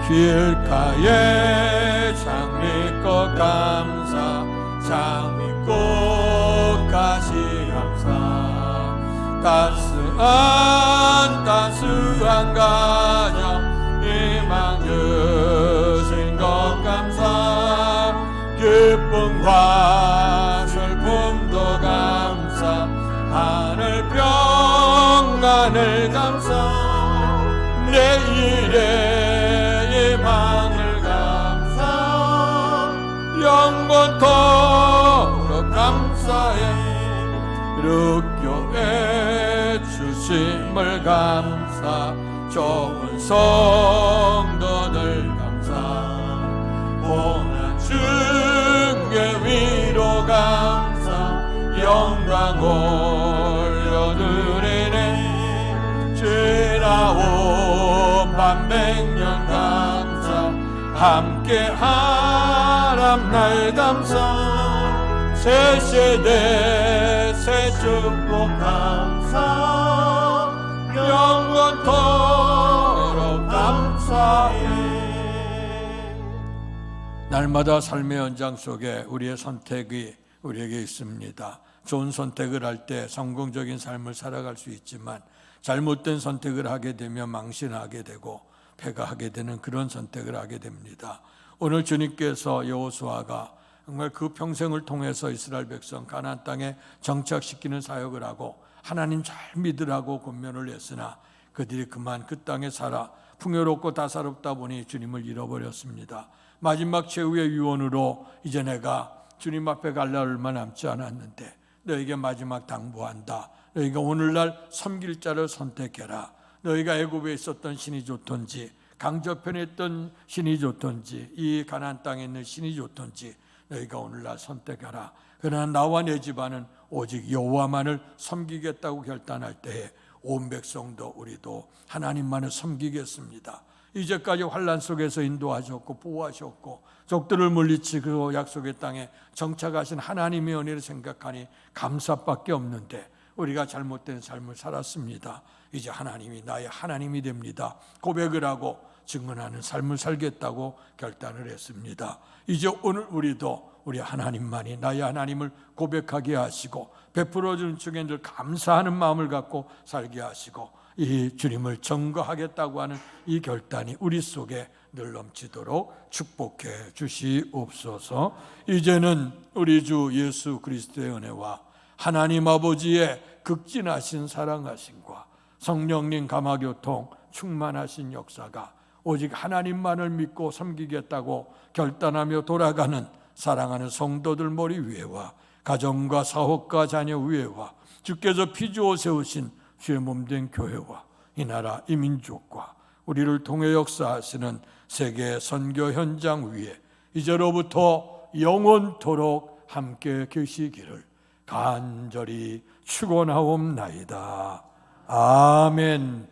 길가에 장미꽃 감사, 장미꽃까지 감사, 따스한 가정 희망 주 우울과 슬픔도 감사 하늘 평안을 감사 내일의 희망을 감사 영원토록 감사해 기독교의 주심을 감사 좋은 성도들 감사 고난 중의 위로 감사 영광 올려드리네 지나온 반백년 감사 함께하람 날 감사 새 세대 새 축복 감사 영원토록 감사해. 날마다 삶의 연장 속에 우리의 선택이 우리에게 있습니다. 좋은 선택을 할 때 성공적인 삶을 살아갈 수 있지만 잘못된 선택을 하게 되면 망신하게 되고 패가하게 되는 그런 선택을 하게 됩니다. 오늘 주님께서 여호수아가 정말 그 평생을 통해서 이스라엘 백성 가나안 땅에 정착시키는 사역을 하고 하나님 잘 믿으라고 권면을 했으나 그들이 그만 그 땅에 살아 풍요롭고 다사롭다 보니 주님을 잃어버렸습니다. 마지막 최후의 유언으로 이제 내가 주님 앞에 갈 날 얼마 남지 않았는데 너에게 마지막 당부한다. 너희가 오늘날 섬길 자를 선택해라. 너희가 애굽에 있었던 신이 좋던지 강저편에 있던 신이 좋던지 이 가나안 땅에 있는 신이 좋던지 너희가 오늘날 선택하라. 그러나 나와 내 집안은 오직 여호와만을 섬기겠다고 결단할 때에 온 백성도 우리도 하나님만을 섬기겠습니다. 이제까지 환난 속에서 인도하셨고 보호하셨고 적들을 물리치고 약속의 땅에 정착하신 하나님의 은혜를 생각하니 감사밖에 없는데 우리가 잘못된 삶을 살았습니다. 이제 하나님이 나의 하나님이 됩니다. 고백을 하고 증언하는 삶을 살겠다고 결단을 했습니다. 이제 오늘 우리도 우리 하나님만이 나의 하나님을 고백하게 하시고 베풀어주는 중에 늘 감사하는 마음을 갖고 살게 하시고 이 주님을 증거하겠다고 하는 이 결단이 우리 속에 늘 넘치도록 축복해 주시옵소서. 이제는 우리 주 예수 그리스도의 은혜와 하나님 아버지의 극진하신 사랑하심과 성령님 감화교통 충만하신 역사가 오직 하나님만을 믿고 섬기겠다고 결단하며 돌아가는 사랑하는 성도들 머리 위에와 가정과 사업과 자녀 위에와 주께서 피주어 세우신 주의 몸된 교회와 이 나라 이 민족과 우리를 통해 역사하시는 세계 선교 현장 위에 이제로부터 영원토록 함께 계시기를 간절히 축원하옵나이다. 아멘.